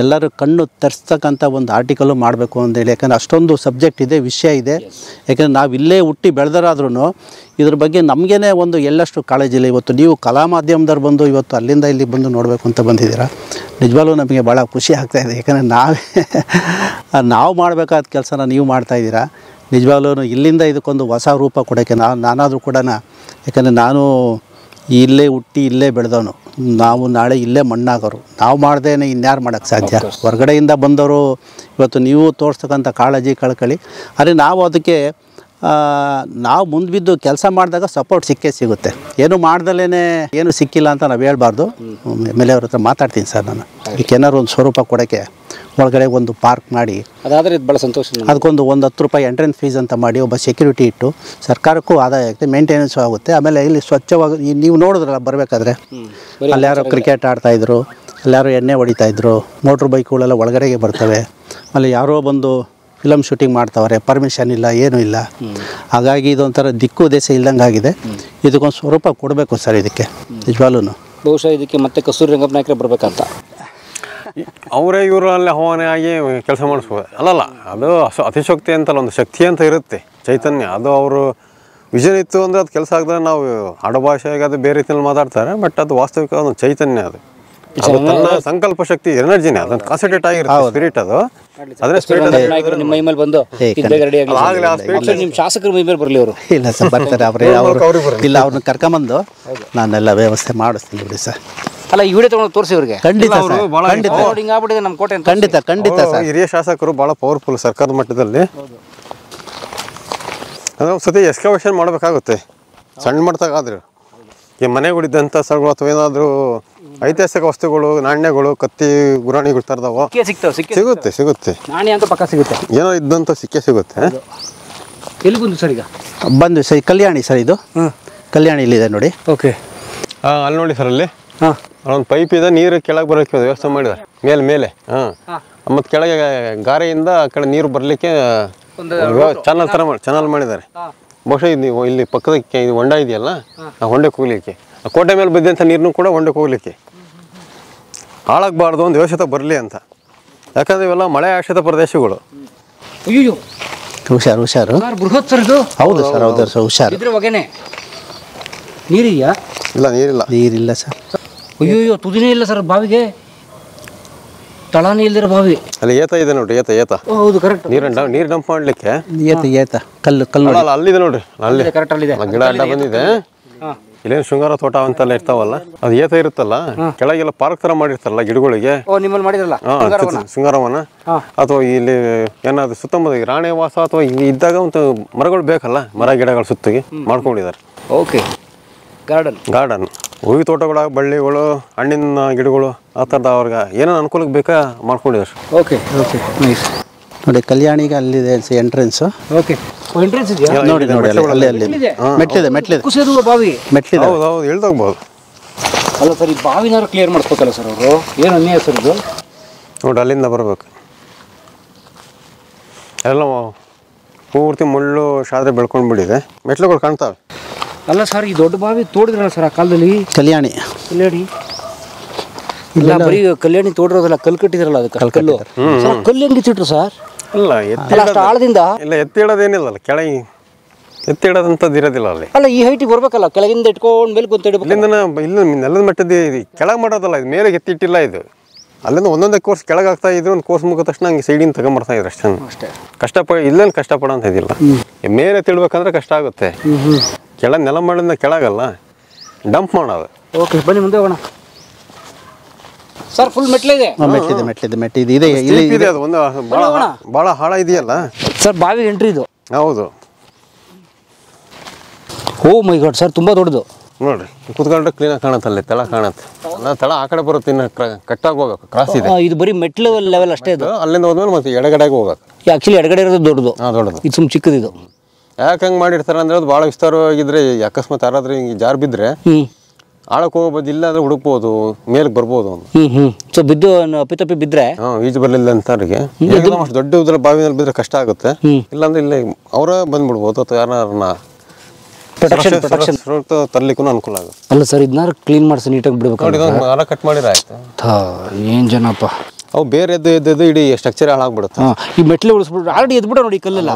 ಎಲ್ಲರೂ ಕಣ್ಣು ತರಿಸ್ತಕ್ಕಂಥ ಒಂದು ಆರ್ಟಿಕಲ್ಲು ಮಾಡಬೇಕು ಅಂತೇಳಿ. ಯಾಕಂದರೆ ಅಷ್ಟೊಂದು ಸಬ್ಜೆಕ್ಟ್ ಇದೆ, ವಿಷಯ ಇದೆ. ಯಾಕಂದರೆ ನಾವು ಇಲ್ಲೇ ಹುಟ್ಟಿ ಬೆಳೆದರಾದ್ರೂ ಇದ್ರ ಬಗ್ಗೆ ನಮಗೇ ಒಂದು ಎಳ್ಳಷ್ಟು ಕಾಳಜಿಲ್ಲ. ಇವತ್ತು ನೀವು ಕಲಾ ಮಾಧ್ಯಮದವ್ರು ಬಂದು ಇವತ್ತು ಅಲ್ಲಿಂದ ಇಲ್ಲಿ ಬಂದು ನೋಡಬೇಕು ಅಂತ ಬಂದಿದ್ದೀರಾ. ನಿಜವಾಗ್ಲೂ ನಮಗೆ ಭಾಳ ಖುಷಿ ಆಗ್ತಾಯಿದೆ. ಯಾಕಂದರೆ ನಾವು ಮಾಡಬೇಕಾದ ಕೆಲಸನ ನೀವು ಮಾಡ್ತಾಯಿದ್ದೀರಾ. ನಿಜವಾಗ್ಲೂ ಇಲ್ಲಿಂದ ಇದಕ್ಕೊಂದು ಹೊಸ ರೂಪ ಕೊಡೋಕ್ಕೆ ನಾನಾದರೂ ಕೂಡ, ಯಾಕಂದರೆ ನಾನು ಇಲ್ಲೇ ಹುಟ್ಟಿ ಇಲ್ಲೇ ಬೆಳೆದವನು, ನಾವು ನಾಳೆ ಇಲ್ಲೇ ಮಣ್ಣಾಗೋರು. ನಾವು ಮಾಡ್ದೇನೆ ಇನ್ಯಾರು ಮಾಡೋಕ್ಕೆ ಸಾಧ್ಯ? ಹೊರಗಡೆಯಿಂದ ಬಂದವರು ಇವತ್ತು ನೀವು ತೋರಿಸ್ತಕ್ಕಂಥ ಕಾಳಜಿ ಕಳ್ಕೊಳ್ಳಿ. ಆದರೆ ನಾವು ಅದಕ್ಕೆ ನಾವು ಮುಂದೆ ಕೆಲಸ ಮಾಡಿದಾಗ ಸಪೋರ್ಟ್ ಸಿಗುತ್ತೆ. ಏನು ಮಾಡ್ದಲೇ ಏನು ಸಿಕ್ಕಿಲ್ಲ ಅಂತ ನಾವು ಹೇಳ್ಬಾರ್ದು. ಎಮ್.ಎಲ್.ಎ ಅವ್ರ ಹತ್ರ ಮಾತಾಡ್ತೀನಿ ಸರ್ ನಾನು, ಇದಕ್ಕೇನಾದ್ರು ಒಂದು ಸ್ವರೂಪ ಕೊಡೋಕ್ಕೆ ಒಳಗಡೆ ಒಂದು ಪಾರ್ಕ್ ಮಾಡಿ, ಅದಾದರೆ ಇದು ಭಾಳ ಸಂತೋಷ. ಅದಕ್ಕೊಂದು 10 ರೂಪಾಯಿ ಎಂಟ್ರೆನ್ಸ್ ಫೀಸ್ ಅಂತ ಮಾಡಿ, ಒಬ್ಬ ಸೆಕ್ಯೂರಿಟಿ ಇಟ್ಟು ಸರ್ಕಾರಕ್ಕೂ ಆದಾಯ ಆಗುತ್ತೆ, ಮೇಂಟೆನೆನ್ಸು ಆಗುತ್ತೆ. ಆಮೇಲೆ ಇಲ್ಲಿ ಸ್ವಚ್ಛವಾಗಿ ನೀವು ನೋಡಿದ್ರಲ್ಲ ಬರಬೇಕಾದ್ರೆ, ಅಲ್ಲಿ ಯಾರೋ ಕ್ರಿಕೆಟ್ ಆಡ್ತಾಯಿದ್ರು, ಎಲ್ಲರೂ ಎಣ್ಣೆ ಹೊಡಿತಾಯಿದ್ರು, ಮೋಟ್ರ್ ಬೈಕ್ಗಳೆಲ್ಲ ಒಳಗಡೆಗೆ ಬರ್ತವೆ. ಅಲ್ಲಿ ಯಾರೋ ಬಂದು ಫಿಲಮ್ ಶೂಟಿಂಗ್ ಮಾಡ್ತಾವ್ರೆ, ಪರ್ಮಿಷನ್ ಇಲ್ಲ, ಏನೂ ಇಲ್ಲ. ಹಾಗಾಗಿ ಇದೊಂಥರ ದಿಕ್ಕು ದೇಶ ಇಲ್ದಂಗೆ ಆಗಿದೆ. ಇದಕ್ಕೊಂದು ಸ್ವರೂಪ ಕೊಡಬೇಕು ಸರ್ ಇದಕ್ಕೆ. ನಿಜವಾಗ್ಲೂ ಬಹುಶಃ ಇದಕ್ಕೆ ಮತ್ತೆ ಕಸ್ತೂರಿ ರಂಗಪ್ಪ ನಾಯ್ಕರೇ ಬರಬೇಕಂತ. ಅವರೇ ಇವರಲ್ಲಿ ಆಹ್ವಾನ ಆಗಿ ಕೆಲಸ ಮಾಡಿಸ್ಬೋದು. ಅಲ್ಲಲ್ಲ, ಅದು ಅತಿಶಕ್ತಿ ಅಂತಲ್ಲ, ಒಂದು ಶಕ್ತಿ ಅಂತ ಇರುತ್ತೆ, ಚೈತನ್ಯ. ಅದು ಅವರು ವಿಷನ್ ಇತ್ತು ಅಂದರೆ ಅದು ಕೆಲಸ ಆಗಿದ್ರೆ, ನಾವು ಆಡುಭಾಷೆಗೆ ಅದು ಬೇರೆ ರೀತಿಯಲ್ಲಿ ಮಾತಾಡ್ತಾರೆ, ಬಟ್ ಅದು ವಾಸ್ತವಿಕ ಒಂದು ಚೈತನ್ಯ. ಅದು ತನ್ನ ಸಂಕಲ್ಪ ಶಕ್ತಿ, ಎನರ್ಜಿನೇ, ಅದನ್ನು ಕಾನ್ಸಂಟ್ರೇಟ್ ಆಗಿರುತ್ತೆ ಸ್ಪಿರಿಟ್. ಅದು ಅದೇ ಸ್ಪಿರಿಟ್ ನಿಮ್ಮ ಮೈ ಮೇಲೆ ಬಂದು ನಿಮ್ಮ ಶಾಸಕರ ಮೈ ಮೇಲೆ ಬರಲಿ ಅವರು. ಇಲ್ಲ ಸರ್, ಬರ್ತಾರೆ ಅವರು ಇಲ್ಲ, ಅವ್ರನ್ನ ಕರ್ಕೊಂಬಂದು ನಾನೆಲ್ಲ ವ್ಯವಸ್ಥೆ ಮಾಡಿಸ್ತೀನಿ ಬಿಡಿ ಸರ್. ಅಲ್ಲ, ಈ ವಿಡಿಯೋ ತಗೊಂಡು ತೋರಿಸಿ ಅವ್ರಿಗೆ. ಖಂಡಿತ ನಮ್ಮ ಕೋಟೆ ಖಂಡಿತ ಸರ್. ಹಿರಿಯ ಶಾಸಕರು ಭಾಳ ಪವರ್ಫುಲ್ ಸರ್ಕಾರದ ಮಟ್ಟದಲ್ಲಿ. ಅಂದರೆ ಒಂದು ಸತಿ ಎಕ್ಸ್ಕವೇಷನ್ ಮಾಡಬೇಕಾಗುತ್ತೆ ಸಣ್ಣ ಮಟ್ಟದಾಗಾದ್ರೆ. ಈ ಮನೆಗಳಿದ್ದಂಥ ಸ್ಥಳಗಳು ಅಥವಾ ಏನಾದರೂ ಐತಿಹಾಸಿಕ ವಸ್ತುಗಳು, ನಾಣ್ಯಗಳು, ಕತ್ತಿ, ಗುರಾಣಿಗಳು ಥರದವು ಸಿಗುತ್ತೆ. ನಾಣ್ಯ ಅಂತ ಪಕ್ಕ ಸಿಗುತ್ತೆ, ಏನೋ ಇದ್ದಂಥ ಸಿಗುತ್ತೆ. ಎಲ್ಲಿ ಬಂದು ಸರ್ ಈಗ? ಬಂದು ಸರ್ ಕಲ್ಯಾಣಿ ಸರ್, ಇದು ಕಲ್ಯಾಣಿ ಇಲ್ಲಿದೆ ನೋಡಿ. ಓಕೆ, ಅಲ್ಲಿ ನೋಡಿ ಸರ್, ಅಲ್ಲಿ ಒಂದು ಪೈಪ್ ಇದೆ, ನೀರು ಕೆಳಗೆ ಬರೋಕ್ಕೆ ವ್ಯವಸ್ಥೆ ಮಾಡಿದ್ದಾರೆ ಮೇಲೆ. ಮತ್ತು ಕೆಳಗೆ ಗಾರೆಯಿಂದ ಆ ಕಡೆ ನೀರು ಬರಲಿಕ್ಕೆ ಚಾನಲ್ ಮಾಡಿದ್ದಾರೆ. ಬಹುಶಃ ಇದು ಇಲ್ಲಿ ಪಕ್ಕದ ಇದು ಹೊಂಡ ಇದೆಯಲ್ಲ, ಆ ಹೊಂಡಕ್ಕೆ ಹೋಗ್ಲಿಕ್ಕೆ ಕೋಟೆ ಮೇಲೆ ಬಿದ್ದಂಥ ನೀರನ್ನು ಕೂಡ ಹೊಂಡಕ್ಕೆ ಹೋಗ್ಲಿಕ್ಕೆ ಹಾಳಾಗಬಾರ್ದು, ಒಂದು ವ್ಯವಸ್ಥೆ ಬರಲಿ ಅಂತ. ಯಾಕಂದರೆ ಇವೆಲ್ಲ ಮಳೆ ಆಶ್ರಿತ ಪ್ರದೇಶಗಳು. ಅಯ್ಯೋ ಹುಷಾರು ಹುಷಾರು. ಸರ್ ಬೃಹತ್ ಸರ್ ಇದು. ಹೌದು ಸರ್, ಹೌದು ಸರ್, ಹುಷಾರು. ಇದ್ರ ಹೊಗೆನೆ ನೀರಿದೆಯಾ? ಇಲ್ಲ, ನೀರಿಲ್ಲ. ನೀರಿಲ್ಲ ಸರ್. ಅಯ್ಯೋ ತುದಿನೇ ಇಲ್ಲ ಸರ್ ಬಾವಿಗೆ, ತಳನೇ ಇಲ್ದಿರೋ ಬಾವಿ. ಅಲ್ಲಿ ಏತ ಇದೆ ನೋಡ್ರಿ, ಏತ. ಹೌದು ಕರೆಕ್ಟ್. ನೀರು ಡಂಪ್ ಮಾಡಲಿಕ್ಕೆ ಏತ ಕಲ್ಲು ಅಲ್ಲ, ಅಲ್ಲಿದೆ ನೋಡ್ರಿ, ಅಲ್ಲಿ ಕರೆಕ್ಟ್ ಅಲ್ಲಿದೆ. ಗಿಡ ಅಡ್ಡ ಬಂದಿದೆ. ಇಲ್ಲೇನು ಶೃಂಗಾರ ತೋಟ ಅಂತೆಲ್ಲ ಇರ್ತಾವಲ್ಲ, ಅದು ಏತ ಇರುತ್ತಲ್ಲ, ಕೆಳಗೆಲ್ಲ ಪಾರ್ಕ್ ತರ ಮಾಡಿರ್ತಾರಲ್ಲ ಗಿಡಗಳಿಗೆ. ಓ ನಿಮ್ಮಲ್ಲಿ ಮಾಡಿದ್ರಲ್ಲ ಶೃಂಗಾರವನ, ಅಥವಾ ಇಲ್ಲಿ ಏನಾದ್ರು ಸುತ್ತಮುತ್ತ ರಾಣಿ ವಾಸ ಅಥವಾ ಇದ್ದಾಗ ಒಂದು ಮರಗಳು ಬೇಕಲ್ಲ, ಮರ ಗಿಡಗಳು ಸುತ್ತಿಗೆ ಮಾಡ್ಕೊಂಡಿದ್ದಾರೆ. ಓಕೆ, ಗಾರ್ಡನ್ ಹೂವಿ ತೋಟಗಳು, ಬಳ್ಳಿಗಳು, ಹಣ್ಣಿನ ಗಿಡಗಳು, ಆ ಥರದ ಅವ್ರಿಗೆ ಏನೇನು ಅನುಕೂಲಕ್ಕೆ ಬೇಕಾ ಮಾಡ್ಕೊಂಡಿದ್ದಾರೆ. Okay okay nice. ನೋಡಿ ಕಲ್ಯಾಣಿಗೆ ಅಲ್ಲಿದೆ ಎಂಟ್ರೆನ್ಸ್. ಓಕೆ ಎಂಟ್ರೆನ್ಸ್ ಇದೆಯಾ? ನೋಡಿ ನೋಡಿ ಅಲ್ಲಿ ಮೆಟ್ಲಿದೆ ಕುಸಿದು ಬಾವಿ ಮೆಟ್ಲಿದೆ. ಹೌದು ಹೌದು, ಇಳ್ದೋಗ್ಬೋದು. ಅಲ್ಲ ಸರ್, ಈ ಬಾವಿನಾರು ಕ್ಲಿಯರ್ ಮಾಡಿಸ್ಬೇಕಲ್ಲ ಸರ್ ಅವರು, ಏನು ಅನ್ಯಾಯ ಸರ್ ಇದು? ನೋಡಿ ಅಲ್ಲಿಂದ ಬರಬೇಕು, ಎಲ್ಲ ಪೂರ್ತಿ ಮುಳ್ಳು ಶಾದ್ರೆ ಬೆಳ್ಕೊಂಡು ಬಿಟ್ಟಿದೆ, ಮೆಟ್ಲುಗಳು ಕಾಣ್ತಾವೆ. ಅಲ್ಲ ಸರ್, ಈ ದೊಡ್ಡ ಬಾವಿ ತೋಡಿದ್ರಲ್ಲ ಸರ್ ಆ ಕಾಲದಲ್ಲಿ, ಕಲ್ಯಾಣಿ ಇಲ್ಲ ಬರೀ ಕಲ್ಯಾಣಿ ತೋಡಿರೋದಲ್ಲ, ಕಲ್ಲು ಕಟ್ಟಿದ್ರಲ್ಲ ಅದಕ್ಕೆ ಕಲ್ಲು. ಸರ್ ಕಲ್ಲು ಹೆಂಗೆ ಇಟ್ಟಿಟ್ರು ಸರ್? ಇಲ್ಲ ಅಷ್ಟು ಆಳದಿಂದ ಇಲ್ಲ, ಎತ್ತಿಡೋದೇನಿಲ್ಲ, ಕೆಳಗೆ ಎತ್ತಿಡೋದಂಥದ್ದು ಇರೋದಿಲ್ಲ ಅಲ್ಲಿ. ಅಲ್ಲ ಈ ಹೈಟಿಗೆ ಬರ್ಬೇಕಲ್ಲ, ಕೆಳಗಿಂದ ಇಟ್ಕೊಂಡು ಮೇಲೆ ಕುಂತ ಇಡ್ಬೇಕು. ಇಲ್ಲಿಂದ ಇಲ್ಲ, ನೆಲದ ಮಟ್ಟದ ಕೆಳಗೆ ಮಾಡೋದಲ್ಲ, ಇದು ಮೇಲೆ ಎತ್ತಿಟ್ಟಿಲ್ಲ ಇದು. ಅಲ್ಲಿಂದ ಒಂದೊಂದೇ ಕೋರ್ಸ್ ಕೆಳಗೆ ಆಗ್ತಾ ಇದ್ರು, ಒಂದು ಕೋರ್ಸ್ ಮುಗಿದ ತಕ್ಷಣ ಹಂಗೆ ಸೈಡಿಂದ ತಗೊಂಬರ್ತಾ ಇದ್ರು ಅಷ್ಟೇ. ಇಲ್ಲೇನು ಕಷ್ಟಪಡೋ ಅಂತ ಇದಿಲ್ಲ. ಮೇಲೆ ತಿಳ್ಬೇಕಂದ್ರೆ ಕಷ್ಟ ಆಗುತ್ತೆ. ಕೆಳಗೆ ನೆಲ ಮಾಡಿದ ಕೆಳಗಲ್ಲ, ಡಂಪ್ ಮಾಡೋದು. ಓಕೆ ಬನ್ನಿ ಮುಂದೆ ಹೋಗೋಣ ಸರ್. ಫುಲ್ ಮೆಟ್ಲಿದೆ. ಇದೆ ಇದೆ, ಅದು ಒಂದು ಭಾಳ ಹಾಳ ಇದೆಯಲ್ಲ ಸರ್. ಬಾವಿ ಎಂಟ್ರಿ ಇದು. ಹೌದು. ಓ ಮೈ ಗಾಡ್ ಸರ್, ತುಂಬ ದೊಡ್ಡದು ನೋಡ್ರಿ, ಕೂತ್ಕೊಂಡ್ರೆ ಕ್ಲೀನಾಗಿ ಕಾಣುತ್ತೆ, ಅಲ್ಲಿ ತಳ ಕಾಣುತ್ತೆ. ತಳ ಆ ಕಡೆ ಬರುತ್ತೆ, ಇನ್ನು ಕಟ್ಟಾಗಿ ಹೋಗಕ್ಕೆ ಕ್ರಾಸ್ ಇದೆ. ಇದು ಬರೀ ಮೆಟ್ಲು ಲೆವೆಲ್ ಅಷ್ಟೇ ಇದು. ಅಲ್ಲಿಂದ ಹೋದ್ಮೇಲೆ ಮತ್ತೆ ಎಡಗಡೆಗೆ ಹೋಗಕ್ಕೆ. ಆ್ಯಕ್ಚುಲಿ ಎಡಗಡೆ ಇರೋದು ದೊಡ್ಡದು. ದೊಡ್ಡದು. ಇದು ಸುಮ್ಮನೆ ಚಿಕ್ಕದಿದು. ಯಾಕೆ ಹಂಗೆ ಮಾಡಿರ್ತಾರೆ ಅಂದ್ರೆ, ಅದು ಭಾಳ ವಿಸ್ತಾರವಾಗಿದ್ರೆ ಅಕಸ್ಮಾತ್ ಯಾರಾದ್ರೂ ಹಿಂಗೆ ಜಾರು ಬಿದ್ದರೆ ಆಳಕ್ಕೆ ಹೋಗ್ಬೋದು, ಇಲ್ಲ ಅಂದ್ರೆ ಹುಡುಕ್ಬೋದು, ಮೇಲಕ್ಕೆ ಬರ್ಬೋದು ಒಂದು. ಸೊ ಬಿದ್ದು ಅಪ್ಪಿತಪ್ಪಿ ಬಿದ್ದರೆ ಈಜು ಬರಲಿಲ್ಲ ಅಂತವ್ರಿಗೆ ಅಷ್ಟು ದೊಡ್ಡ ಉದ್ರ ಬಾವಿನಲ್ಲಿ ಬಿದ್ದರೆ ಕಷ್ಟ ಆಗುತ್ತೆ. ಇಲ್ಲಾಂದ್ರೆ ಇಲ್ಲೇ ಅವರೇ ಬಂದ್ಬಿಡ್ಬೋದು, ಅಥವಾ ಯಾರನ್ನ ಪ್ರೊಟೆಕ್ಷನ್ ತರ್ಲಿಕ್ಕೂ ಅನುಕೂಲ ಆಗುತ್ತೆ. ಅಲ್ಲ ಸರ್, ಇದನ್ನ ಕ್ಲೀನ್ ಮಾಡಿಸಿ ನೀಟಾಗಿ ಬಿಡ್ಬೇಕು. ನೋಡಿ, ಮರ ಕಟ್ ಮಾಡಿರ ಆಯ್ತು. ಏನು ಜನಪ್ಪ, ಅವು ಬೇರೆ ಎದ್ದು ಇಡೀ ಸ್ಟ್ರಕ್ಚರ್ ಹಾಳಾಗ್ಬಿಡುತ್ತೆ. ಈ ಮೆಟ್ಲು ಉಳಿಸ್ಬಿಟ್ರೆ ಆಲ್ರೆಡಿ ಎದ್ಬಿಡ ನೋಡಿ ಕಲ್ಲೆಲ್ಲ.